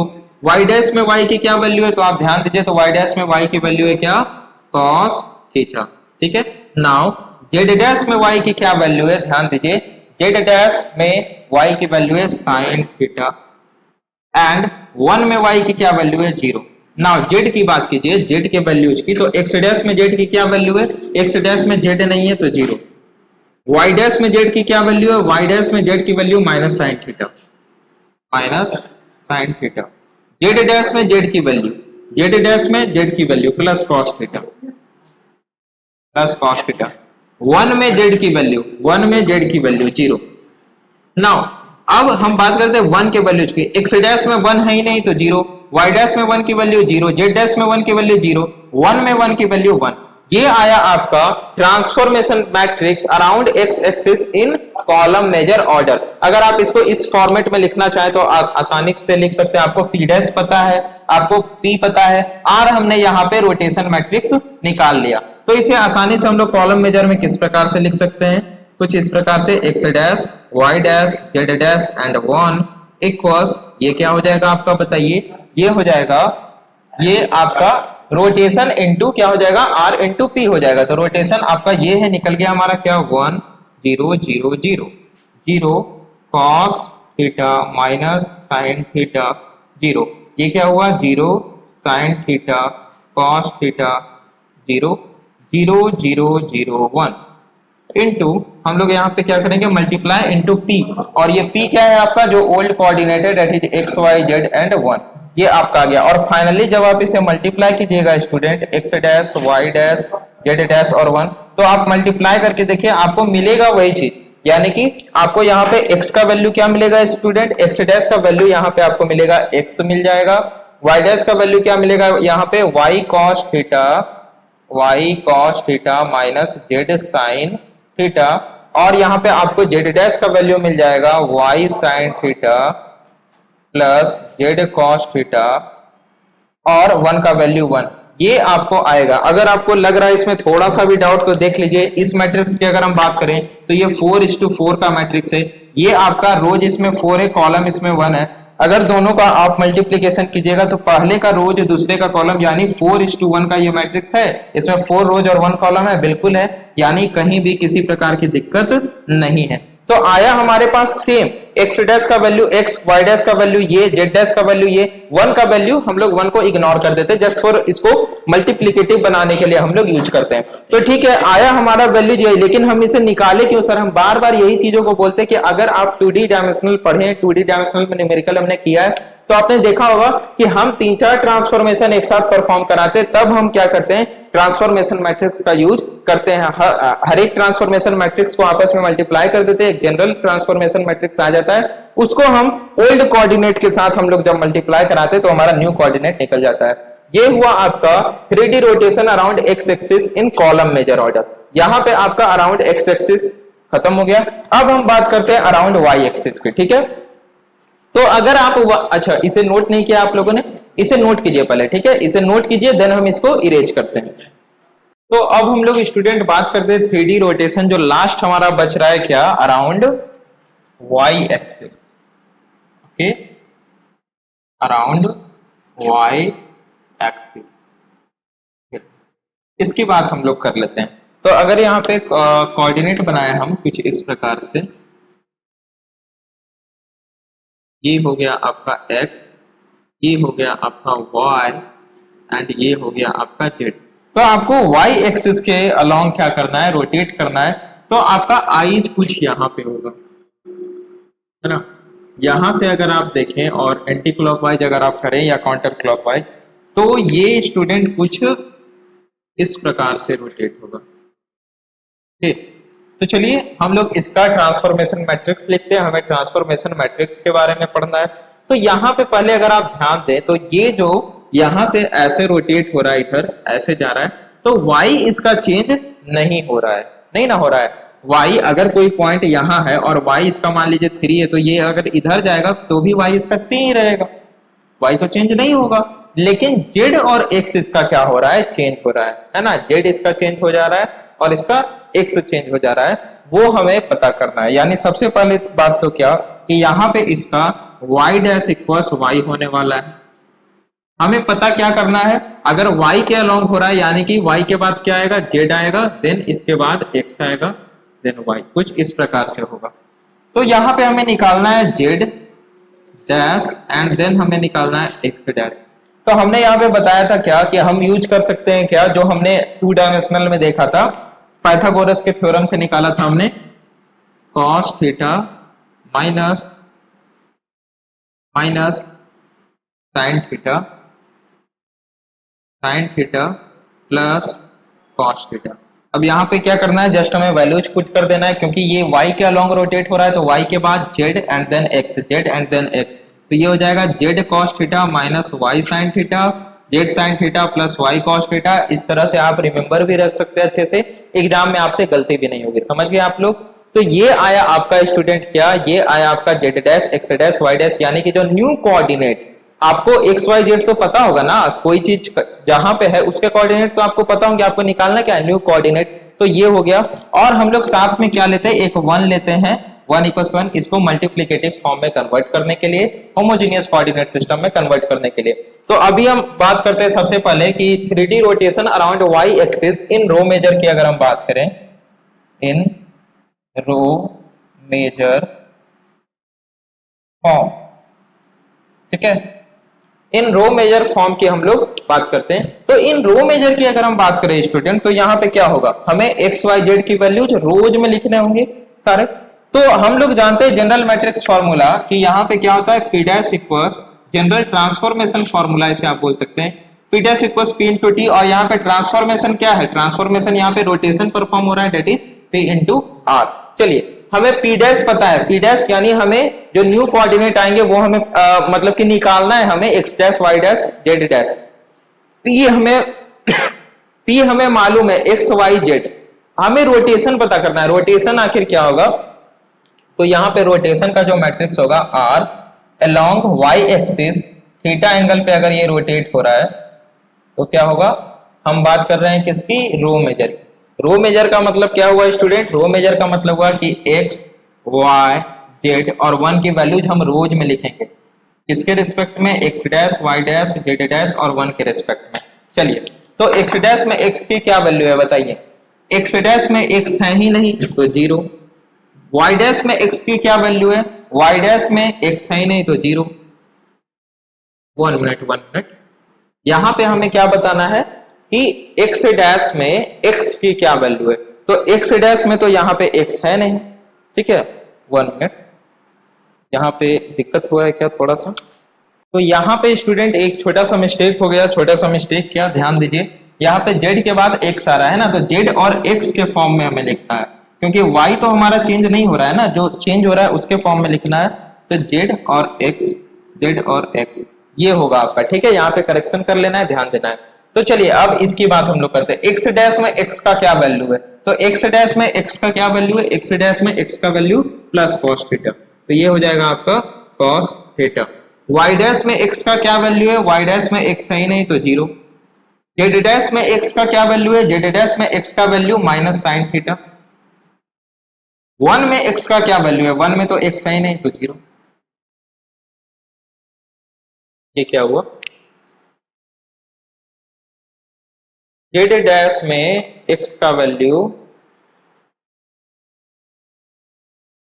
y डैश में y की क्या वैल्यू है, तो आप ध्यान दीजिए, तो y डैश में y की वैल्यू है क्या, cos थीटा। ठीक है, नाउ z डैश में y की क्या वैल्यू है, ध्यान दीजिए, z डैश में y की वैल्यू है sin थीटा एंड 1 में y की क्या वैल्यू है 0। नाउ z की बात कीजिए, z के वैल्यूज की, तो x डैश में z की क्या वैल्यू है, x डैश में z नहीं है तो 0, y डैश में z की क्या वैल्यू है, y डैश में z की value minus sine theta, minus sine theta, z dash में z की वैल्यू, z डैश में z की value plus cos theta, plus cos theta, 1 में z की वैल्यू, 1 में z की वैल्यू 0। नाउ अब हम बात करते हैं 1 के वैल्यूज की, x डैश में 1 है ही नहीं तो 0, y डैश में 1 की वैल्यू 0, z डैश में 1 की वैल्यू 0, 1 में 1 की वैल्यू 1। ये आया आपका transformation matrix around X axis in column major order. अगर आप इसको इस फॉर्मेट में लिखना चाहें तो आप आसानी से लिख सकते हैं। आपको P डैश पता है, आपको P पता है, R हमने यहाँ पे रोटेशन मैट्रिक्स निकाल लिया, तो इसे आसानी से हम लोग कॉलम मेजर में किस प्रकार से लिख सकते हैं, कुछ इस प्रकार से, X dash, Y dash, Z dash and 1 equals, ये क्या हो जाएगा आपका बताइए, ये हो जाएगा, ये आपका रोटेशन इनटू क्या हो जाएगा, r इंटू पी हो जाएगा। तो रोटेशन आपका ये है, निकल गया हमारा क्या, 1 0 0 0 0 cos theta minus sine theta 0, ये क्या हुआ 0 sine theta cos theta 0 0 0 0 1 into हम लोग यहाँ पे क्या करेंगे, मल्टीप्लाई इनटू p, और ये p क्या है आपका, जो ओल्ड कोऑर्डिनेट है that is x y z and 1, ये आपका आ गया। और फाइनली जब आप इसे मल्टीप्लाई कीजिएगा student, x dash, y dash, z dash और 1, तो आप मल्टीप्लाई करके देखिए आपको मिलेगा वही चीज, यानी कि आपको यहाँ पे x का वैल्यू क्या मिलेगा स्टूडेंट, x डैश का वैल्यू यहाँ पे आपको मिलेगा x मिल जाएगा, y डैश का वैल्यू क्या मिलेगा यहाँ पे, y cos theta minus z sign theta, और यहाँ पे आपको z डैश का वैल्यू मिल जाएगा y sign theta plus z cos theta और 1 का वैल्यू 1, ये आपको आएगा। अगर आपको लग रहा है इसमें थोड़ा सा भी डाउट तो देख लीजिए, इस मैट्रिक्स की अगर हम बात करें तो ये 4:4 का मैट्रिक्स है। ये आपका रोज इसमें 4 है, कॉलम इसमें 1 है। अगर दोनों का आप मल्टीप्लीकेशन कीजिएगा तो पहले का रोज दूसरे का कॉलम, यानी 4:1 का ये मैट्रिक्स है। इसमें 4 रोज और 1 कॉलम है, बिल्कुल है, यानी कहीं भी किसी प्रकार की दिक्कत नहीं है। तो आया हमारे पास सेम, एक्स डैश का वैल्यू एक्स, वाई डैश का वैल्यू ये, जेड डैश का वैल्यू ये, 1 का वैल्यू हम लोग 1 को इग्नोर कर देते हैं, जस्ट फॉर इसको मल्टीप्लिकेटिव बनाने के लिए हम लोग यूज करते हैं। तो ठीक है, आया हमारा वैल्यू यही, लेकिन हम इसे निकाले क्यों सर? हम बार बार यही चीजों को बोलते हैं कि अगर आप 2D डायमेंशनल पढ़े, 2D डायमेंशनल में न्यूमेरिकल हमने किया है, तो आपने देखा होगा कि हम 3-4 ट्रांसफॉर्मेशन एक साथ परफॉर्म कराते हैं, तब हम क्या करते हैं, ट्रांसफॉर्मेशन मैट्रिक्स का यूज करते हैं। हर एक ट्रांसफॉर्मेशन मैट्रिक्स को आपस में मल्टीप्लाई कर देते हैं, एक जनरल ट्रांसफॉर्मेशन मैट्रिक्स आ जाता है, उसको हम ओल्ड कोऑर्डिनेट के साथ हम लोग जब मल्टीप्लाई कराते हैं तो हमारा न्यू कोऑर्डिनेट निकल जाता है। ये हुआ आपका 3D rotation around X axis in column major order. यहां पे आपका अराउंड एक्स एक्सिस खत्म हो गया। अब हम बात करते हैं अराउंड वाई एक्सिस की, ठीक है। तो अगर आप अच्छा, इसे नोट नहीं किया आप लोगों ने, इसे नोट कीजिए पहले, ठीक है, इसे नोट कीजिए, देन हम इसको इरेज करते हैं। तो अब हम लोग स्टूडेंट बात करते हैं 3D रोटेशन, जो लास्ट हमारा बच रहा है क्या, around Y axis, okay, around Y axis. इसकी बात हम लोग कर लेते हैं। तो अगर यहाँ पे कोऑर्डिनेट बनाए हम कुछ इस प्रकार से, ये हो गया आपका x, ये हो गया आपका y एंड ये हो गया आपका z। तो आपको y एक्सिस के अलोंग क्या करना है, रोटेट करना है। तो आपका आई कुछ यहाँ पे होगा, है ना। यहां से अगर आप देखें और एंटी क्लॉकवाइज अगर आप करें या काउंटर क्लॉकवाइज, तो ये स्टूडेंट कुछ इस प्रकार से रोटेट होगा, ठीक। तो चलिए हम लोग इसका ट्रांसफॉर्मेशन मैट्रिक्स लिखते हैं, हमें ट्रांसफॉर्मेशन मैट्रिक्स के बारे में पढ़ना है। तो यहाँ पे पहले अगर आप ध्यान दें तो ये जो यहां से ऐसे रोटेट हो रहा है, इधर ऐसे जा रहा है, तो y इसका चेंज नहीं हो रहा है, नहीं ना हो रहा है। y अगर कोई पॉइंट यहाँ है और y इसका मान लीजिए 3 है, तो ये अगर इधर जाएगा तो भी y इसका 3 ही रहेगा, y तो चेंज नहीं होगा। लेकिन z और x इसका क्या हो रहा है, चेंज हो रहा है ना। z इसका चेंज हो जा रहा है और इसका x चेंज हो जा रहा है, वो हमें पता करना है। यानी सबसे पहले बात तो क्या कि यहाँ पे इसका y डैश इक्वल्स y होने वाला है। हमें पता क्या करना है, अगर y के अलोंग हो रहा है यानी कि y के बाद क्या आएगा, z आएगा, देन इसके बाद x आएगा, देन y, कुछ इस प्रकार से होगा। तो यहाँ पे हमें निकालना है z डैश एंड देन हमें निकालना है x डैश। तो हमने यहाँ पे बताया था क्या कि हम यूज कर सकते हैं क्या, जो हमने 2 डायमेंशनल में देखा था, पाइथागोरस के थ्योरम से निकाला था हमने, cos theta minus sine theta plus cos theta. अब यहाँ पे क्या करना है, जस्ट हमें वैल्यूज पुट कर देना है, क्योंकि ये y के अलोंग रोटेट हो रहा है, तो y के बाद z and then x, z and then x। तो ये हो जाएगा z cos theta minus y sin theta, z sin theta plus y cos theta. इस तरह से आप रिमेंबर भी रख सकते हैं अच्छे से, एग्जाम में आपसे गलती भी नहीं होगी। समझ गए आप लोग। तो ये आया आपका स्टूडेंट क्या, ये आया आपका z dash x dash y dash, यानी कि जो न्यू कोऑर्डिनेट, आपको x y z तो पता होगा ना, कोई चीज जहां पे है उसके कोऑर्डिनेट तो आपको पता होंगे, आपको निकालना क्या है, न्यू कोऑर्डिनेट। तो ये हो गया। और हम लोग साथ में क्या लेते हैं, एक 1 लेते हैं, 1 = 1, इसको मल्टीप्लिकेटिव फॉर्म में कन्वर्ट करने के लिए, होमोजेनियस कोऑर्डिनेट सिस्टम में कन्वर्ट करने के लिए। तो अभी हम बात करते हैं सबसे पहले कि 3D rotation around y axis in row major की अगर हम बात करें, इन रो मेजर फॉर्म, ठीक है, इन रो मेजर फॉर्म की हम लोग बात करते हैं। तो इन रो मेजर की अगर हम बात करें स्टूडेंट, तो यहाँ पे क्या होगा, हमें x y z की वैल्यूज रोज में लिखने होंगे सारे। तो हम लोग जानते हैं जनरल मैट्रिक्स फॉर्मूला कि यहाँ पे क्या होता है, p dash equals general transformation formula, इसे आप बोल सकते हैं p dash equals p into t। और यहाँ पे ट्रांसफॉर्मेशन क्या है, ट्रांसफॉर्मेशन यहाँ पे रोटेशन परफॉर्म हो रहा है, that is p into r। चलिए, हमें p डैश पता है, p डैश यानी हमें जो न्यू कोऑर्डिनेट आएंगे वो हमें मतलब कि निकालना है हमें, x dash y dash z dash. p हमें मालूम है, x y z। हमें रोटेशन पता करना है, रोटेशन आखिर क्या होगा। तो यहाँ पे रोटेशन का जो मैट्रिक्स होगा r along y axis, theta angle पे अगर ये रोटेट हो रहा है तो क्या होगा, हम बात कर रहे हैं किसकी, रो मेजर की। रो मेजर का मतलब क्या हुआ स्टूडेंट, रो मेजर का मतलब हुआ कि एक्स वाई जेड और 1 की वैल्यूज हम रोज में लिखेंगे, किसके रिस्पेक्ट में, X dash Y dash Z dash और 1 के रिस्पेक्ट में। चलिए, तो एक्स डैश में एक्स की क्या वैल्यू है बताइए, एक्स डैश में एक्स है ही नहीं तो 0, वाई डैश में एक्स की क्या वैल्यू है, वाई डैश में एक्स है ही नहीं तो 0। 1 मिनट, यहां पे हमें क्या बताना है कि एक्स डैश में एक्स की क्या वैल्यू है, तो एक्स डैश में तो यहाँ पे एक्स है नहीं, ठीक है। 1 मिनट, यहाँ पे दिक्कत हुआ है क्या थोड़ा सा, तो यहाँ पे स्टूडेंट एक छोटा सा मिस्टेक हो गया, छोटा सा मिस्टेक क्या, ध्यान दीजिए, यहाँ पे z के बाद x आ रहा है ना, तो z और x के फॉर्म में हमें लिखना है, क्योंकि y तो हमारा चेंज नहीं हो रहा है ना, जो चेंज हो रहा है उसके फॉर्म में लिखना है, तो z और x ये होगा आपका, ठीक है। यहाँ पे करेक्शन कर लेना है, ध्यान देना है। तो चलिए अब इसकी बात हम लोग करते हैं, x डैश में x का क्या वैल्यू है, तो x डैश में x का क्या वैल्यू है, x डैश में x का वैल्यू प्लस cos थीटा, तो ये हो जाएगा आपका cos थीटा। y डैश में x का क्या वैल्यू है, y डैश में x है ही नहीं तो 0। z डैश में x का क्या वैल्यू है, z डैश में x का वैल्यू माइनस साइन थीटा। 1 में x का क्या वैल्यू है, 1 में तो x है ही नहीं तो 0। ये क्या हुआ, z डैश में x का वैल्यू,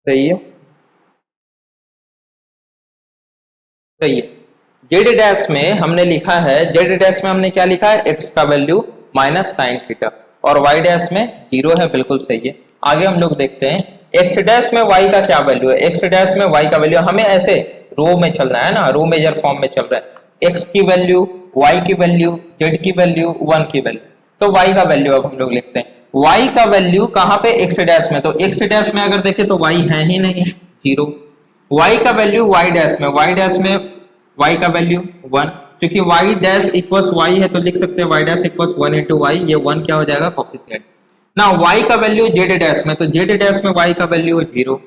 सही है, सही है। जेड डैश में हमने लिखा है, जेड डैश में हमने क्या लिखा है, x का वैल्यू माइनस साइन थीटा, और y डैश में 0 है, बिल्कुल सही है। आगे हम लोग देखते हैं x डैश में y का क्या वैल्यू है, x डैश में y का वैल्यू, हमें ऐसे रो में चलना है ना, रो मेजर फॉर्म में चल रहा है, x की वैल्यू, y की वैल्यू, z की वैल्यू, 1 की वैल्यू, तो y का वैल्यू अब हम लोग लिखते हैं, y का वैल्यू कहाँ पे, x डैश में, तो x डैश में अगर देखें तो y है ही नहीं 0। y का वैल्यू y डैश में, y डैश में y का वैल्यू 1, क्योंकि y डैश इक्वल्स y है तो लिख सकते हैं y dash equals 1 into y, ये 1 क्या हो जाएगा, कोफिशिएंट ना। y का वैल्यू z डैश में, तो z डैश में y का वैल्यू 0,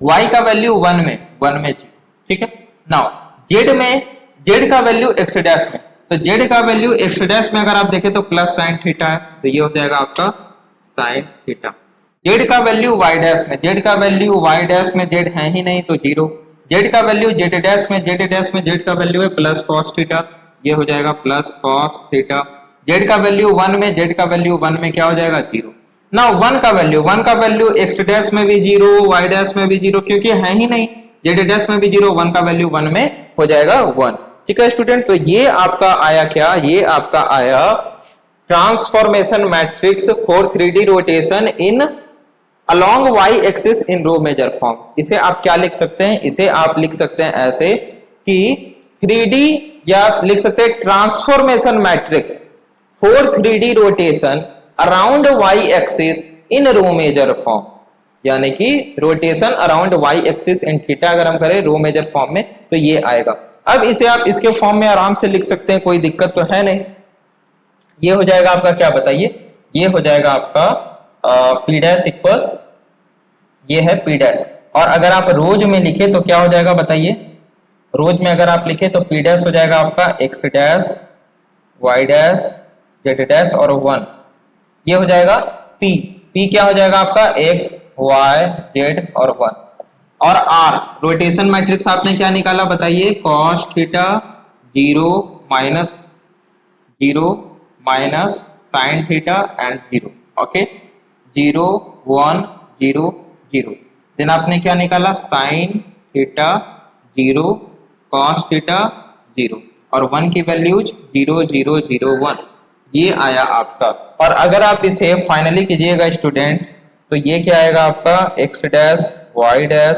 y का वैल्यू 1 में 0, ठीक है ना। z का वैल्यू x डैश में, तो z का वैल्यू x डैश में अगर आप देखें तो प्लस साइन थीटा है, तो ये हो जाएगा आपका साइन थीटा। z का वैल्यू y डैश में, z का वैल्यू y डैश में z है ही नहीं तो 0, z का वैल्यू z डैश में, z डैश में z का वैल्यू है प्लस cos थीटा, ये हो जाएगा प्लस cos थीटा। z का वैल्यू 1 में, z का वैल्यू 1 में क्या हो जाएगा 0। ना 1 का वैल्यू x डैश में भी 0, y डैश में भी 0, क्योंकि है ही नहीं, z डैश में भी 0, 1 का वैल्यू 1 में हो जाएगा 1, ठीक है स्टूडेंट। तो ये आपका आया क्या, ये आपका आया transformation matrix for 3D rotation in along y axis in row major form. इसे आप क्या लिख सकते हैं, इसे आप लिख सकते हैं ऐसे कि 3D, या लिख सकते हैं transformation matrix for 3D rotation around y axis in row major form, यानी कि rotation around y axis in theta अगर हम करें रो मेजर फॉर्म में तो ये आएगा। अब इसे आप इसके फॉर्म में आराम से लिख सकते हैं, कोई दिक्कत तो है नहीं। ये हो जाएगा आपका क्या बताइए, ये हो जाएगा आपका पी डैश इक्वल्स, ये है पी डैश, और अगर आप रोज में लिखे तो क्या हो जाएगा बताइए, रोज में अगर आप लिखे तो पी डैश हो जाएगा आपका X dash Y dash Z dash और 1, ये हो जाएगा पी, पी क्या हो जाएगा आपका एक्स वाई जेड और 1, और आर रोटेशन मैट्रिक्स आपने क्या निकाला बताइए, cos theta 0 minus sine theta and 0, okay 0 1 0 0, then आपने क्या निकाला साइन थीटा 0 कॉस थीटा 0 और 1 की वैल्यूज 0 0 0 1, ये आया आपका। और अगर आप इसे फाइनली कीजिएगा स्टूडेंट तो ये क्या आएगा आपका X dash Y dash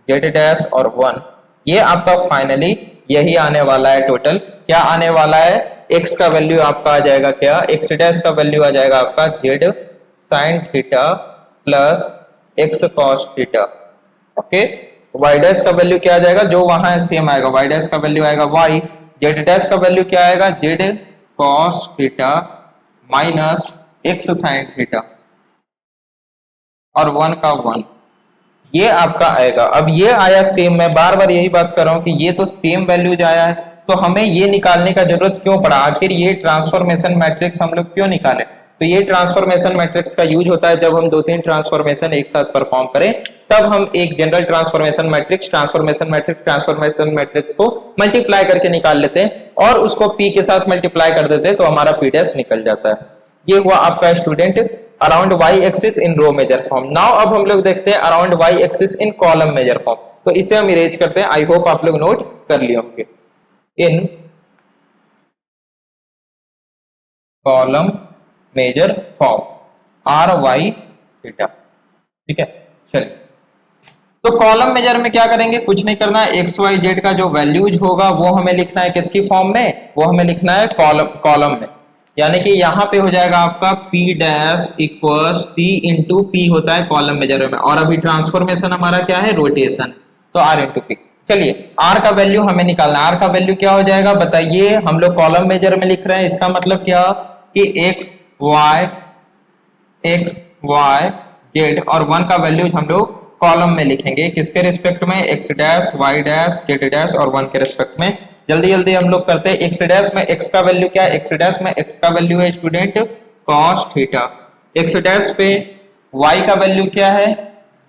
Z dash और 1, ये आपका फाइनली यही आने वाला है। टोटल क्या आने वाला है, एक्स का वैल्यू आपका आ जाएगा क्या, एक्स डैश का वैल्यू आ जाएगा आपका Z sine theta plus X cos theta, okay. Y dash का वैल्यू क्या आ जाएगा, जो वहां है सेम आएगा, वाई डैश का वैल्यू आएगा वाई, जेड डैश का वैल्यू क्या आएगा, Z cos theta minus X sine theta और 1 का 1, ये आपका आएगा। अब ये आया सेम, मैं बार बार यही बात कर रहा हूं कि ये तो सेम वैल्यूज आया है, तो हमें ये निकालने का जरूरत क्यों पड़ा, आखिर ये ट्रांसफॉर्मेशन मैट्रिक्स हम लोग क्यों निकाले। तो ये ट्रांसफॉर्मेशन मैट्रिक्स का यूज होता है जब हम 2-3 ट्रांसफॉर्मेशन एक साथ परफॉर्म करें, तब हम एक जनरल ट्रांसफॉर्मेशन मैट्रिक्स को मल्टीप्लाई करके निकाल लेते हैं और उसको पी के साथ मल्टीप्लाई कर देते हैं, तो हमारा पी डैश निकल जाता है। ये हुआ आपका student around Y axis in row major form. Now अब हम लोग देखते हैं around Y axis in column major form. तो इसे हम इरेज करते हैं, आई होप आप लोग नोट कर लिए होंगे। In column major form R Y theta, ठीक है। चलिए, तो कॉलम मेजर में क्या करेंगे, कुछ नहीं करना है, एक्स वाई जेड का जो वैल्यूज होगा वो हमें लिखना है किसकी फॉर्म में, वो हमें लिखना है कॉलम में। यानी कि यहाँ पे हो जाएगा आपका P dash equals T into P होता है कॉलम मेजर में, और अभी ट्रांसफॉर्मेशन हमारा क्या है, रोटेशन, तो आर इंटू पी। चलिए, आर का वैल्यू हमें निकालना है, आर का वैल्यू क्या हो जाएगा बताइए, हम लोग कॉलम मेजर में लिख रहे हैं, इसका मतलब क्या कि एक्स वाई जेड और 1 का वैल्यू हम लोग कॉलम में लिखेंगे, किसके रिस्पेक्ट में, X dash Y dash Z dash और 1 के रिस्पेक्ट में। जल्दी जल्दी हम लोग करते हैं। एक्स डैश में एक्स का वैल्यू क्या है, एक्स डैश में एक्स का वैल्यू है student cos theta. X dash पे वाई का वैल्यू क्या है,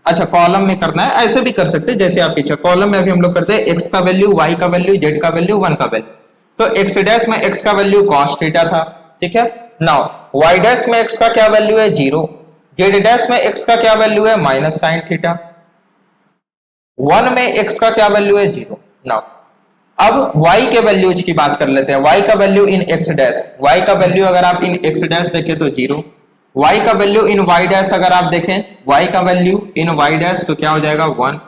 अच्छा कॉलम में करना है, ऐसे भी कर सकते हैं जैसे आप पीछे, कॉलम में अभी हम लोग करते हैं एक्स का वैल्यू, वाई का वैल्यू, जेड का वैल्यू, 1 का वैल्यू। तो एक्स डैश में एक्स का वैल्यू कॉस थीटा था, ठीक है। नाउ वाई डैश में एक्स का क्या वैल्यू है 0, जेड डैश में एक्स का क्या वैल्यू है माइनस साइन थीटा, 1 में एक्स का क्या वैल्यू है 0। नाउ अब y के वैल्यूज की बात कर लेते हैं, y का value in x dash, y का वैल्यू अगर आप इन x डैश देखें तो 0, y का वैल्यू इन y डैश अगर आप देखें, y का वैल्यू इन y डैश तो क्या हो जाएगा 1,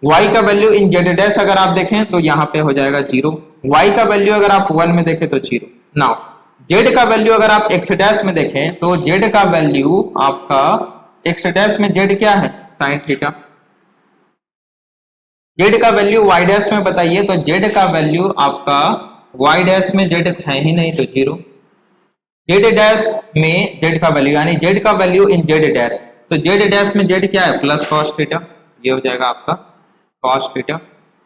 y का वैल्यू इन z डैश अगर आप देखें तो यहाँ पे हो जाएगा 0, y का वैल्यू अगर आप 1 में देखें तो 0। नाउ z का वैल्यू अगर आप x डैश में देखें तो z का वैल्यू आपका x डैश में z क्या है साइन थीटा, जेड का वैल्यू वाई डैश में बताइए, तो जेड का वैल्यू आपका वाई डैश में जेड है ही नहीं तो 0, जेड डैश में जेड का वैल्यू यानी जेड का वैल्यू इन जेड डैश, तो जेड डैश में जेड क्या है प्लस कॉस थीटा, ये हो जाएगा आपका कॉस थीटा।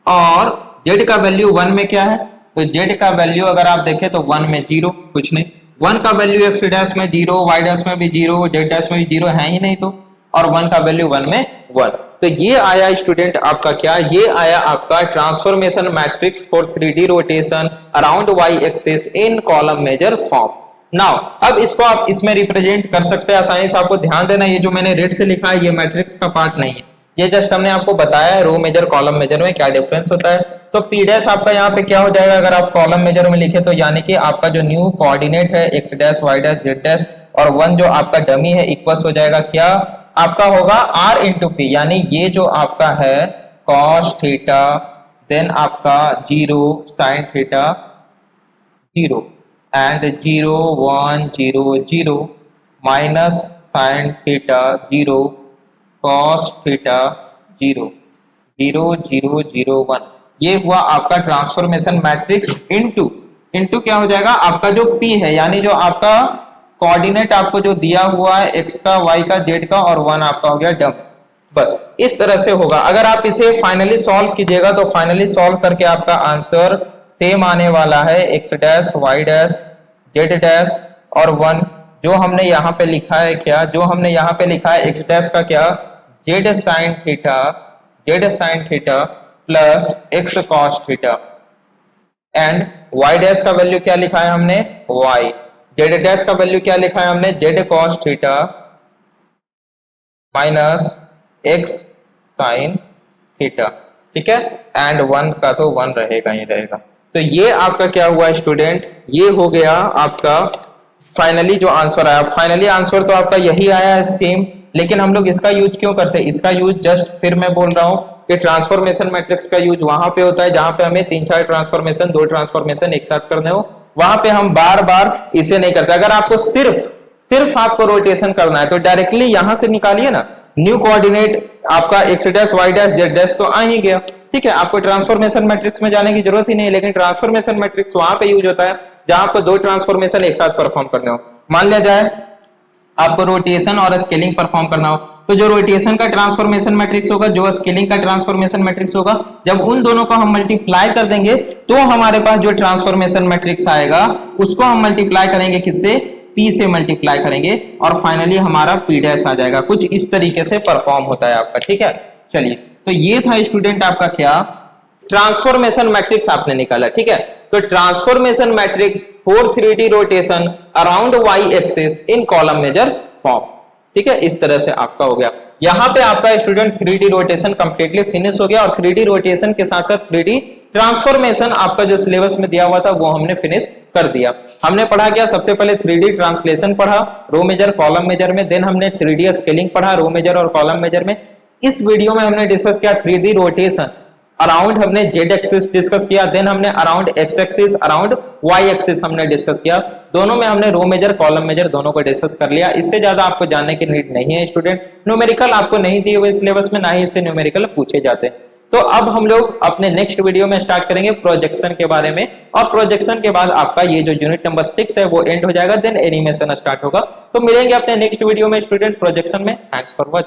और जेड का वैल्यू 1 में क्या है, तो जेड का वैल्यू अगर आप देखें तो 1 में 0 कुछ नहीं, 1 का वैल्यू एक्स डैश में 0, वाई डैश में भी 0, जेड डैश में भी 0 है ही नहीं, तो और 1 का वैल्यू 1 में 1। तो ये आया स्टूडेंट आपका क्या, ये आया आपका transformation matrix for 3D rotation around Y axis in column major form. Now अब इसको आप इसमें रिप्रेजेंट कर सकते हैं आसानी से। आपको ध्यान देना, ये जो मैंने रेड से लिखा है ये मैट्रिक्स का पार्ट नहीं है, ये जस्ट हमने आपको बताया है रो मेजर कॉलम मेजर में क्या डिफरेंस होता है। तो पी डैश आपका यहाँ पे क्या हो जाएगा अगर आप कॉलम मेजर में लिखे, तो यानी कि आपका जो न्यू कोऑर्डिनेट है X dash Y dash Z dash और 1 जो आपका डमी है इक्वल्स हो जाएगा क्या आपका होगा r इंटू पी, यानी ये जो आपका है cos थीटा देन आपका 0 sin theta 0 and 0 1 0 0 minus sin theta 0 cos theta 0 0 0 0 1, ये हुआ आपका ट्रांसफॉर्मेशन मैट्रिक्स इनटू क्या हो जाएगा आपका जो p है, यानी जो आपका कोऑर्डिनेट आपको जो दिया हुआ है x का y का z का और 1 आपका हो गया डम। बस इस तरह से होगा। अगर आप इसे फाइनली सॉल्व कीजिएगा तो फाइनली सॉल्व करके आपका आंसर सेम आने वाला है x dash y dash z dash और 1। जो हमने यहाँ पे लिखा है क्या, जो हमने यहाँ पे लिखा है x डैश का क्या z sign theta plus x cos theta and y dash का वैल्यू क्या लिखा है हमने y, जेड डैश का वैल्यू क्या लिखा है हमने Z cos theta minus X sine theta, ठीक है। एंड 1 का तो 1 रहेगा ही रहेगा। तो ये आपका क्या हुआ स्टूडेंट, ये हो गया आपका फाइनली जो आंसर आया। फाइनली आंसर तो आपका यही आया है सेम, लेकिन हम लोग इसका यूज क्यों करते हैं, इसका यूज जस्ट फिर मैं बोल रहा हूँ कि ट्रांसफॉर्मेशन मैट्रिक्स का यूज वहां पे होता है जहां पे हमें 3-4 ट्रांसफॉर्मेशन 2 ट्रांसफॉर्मेशन एक साथ करने हो, वहां पे हम बार बार इसे नहीं करते। अगर आपको सिर्फ आपको रोटेशन करना है तो डायरेक्टली यहां से निकालिए ना, न्यू कोऑर्डिनेट आपका X dash Y dash Z dash तो आ ही गया, ठीक है। आपको ट्रांसफॉर्मेशन मैट्रिक्स में जाने की जरूरत ही नहीं है, लेकिन ट्रांसफॉर्मेशन मैट्रिक्स वहां पे यूज होता है जहां आपको 2 ट्रांसफॉर्मेशन एक साथ परफॉर्म करने हो। मान लिया जाए आपको रोटेशन और स्केलिंग परफॉर्म करना हो, तो जो रोटेशन का ट्रांसफॉर्मेशन मैट्रिक्स होगा, जो स्केलिंग का ट्रांसफॉर्मेशन मैट्रिक्स होगा, जब उन दोनों को हम मल्टीप्लाई कर देंगे तो हमारे पास जो ट्रांसफॉर्मेशन मैट्रिक्स आएगा उसको हम मल्टीप्लाई करेंगे किससे, P से मल्टीप्लाई करेंगे और फाइनली हमारा P डैश आ जाएगा। कुछ इस तरीके से परफॉर्म होता है आपका, ठीक है। चलिए, तो ये था स्टूडेंट आपका क्या, ट्रांसफॉर्मेशन मैट्रिक्स आपने निकाला, ठीक है। तो transformation matrix for 3D rotation around Y axis in column major form, ठीक है। इस तरह से आपका हो गया। यहाँ पे आपका student 3D rotation completely finish हो गया और 3D रोटेशन के साथ साथ 3D ट्रांसफॉर्मेशन आपका जो सिलेबस में दिया हुआ था वो हमने फिनिश कर दिया। हमने पढ़ा क्या, सबसे पहले 3D ट्रांसलेशन पढ़ा रो मेजर कॉलम मेजर में, देन हमने 3D स्केलिंग पढ़ा रो मेजर और कॉलम मेजर में। इस वीडियो में हमने डिस्कस किया 3D रोटेशन अराउंड, हमने जेड एक्सिस डिस्कस किया, देन हमने around X axis, around Y axis हमने डिस्कस किया। दोनों में हमने रो मेजर कॉलम मेजर दोनों को डिस्कस कर लिया। इससे ज्यादा आपको जानने की नीड नहीं है स्टूडेंट। न्यूमेरिकल आपको नहीं दिए हुए सिलेबस में, ना ही इससे न्यूमेरिकल पूछे जाते। तो अब हम लोग अपने नेक्स्ट वीडियो में स्टार्ट करेंगे प्रोजेक्शन के बारे में, और प्रोजेक्शन के बाद आपका ये जो यूनिट नंबर 6 है वो एंड हो जाएगा, देन एनिमेशन स्टार्ट होगा। तो मिलेंगे अपने नेक्स्ट वीडियो में स्टूडेंट प्रोजेक्शन में। Thanks for watching.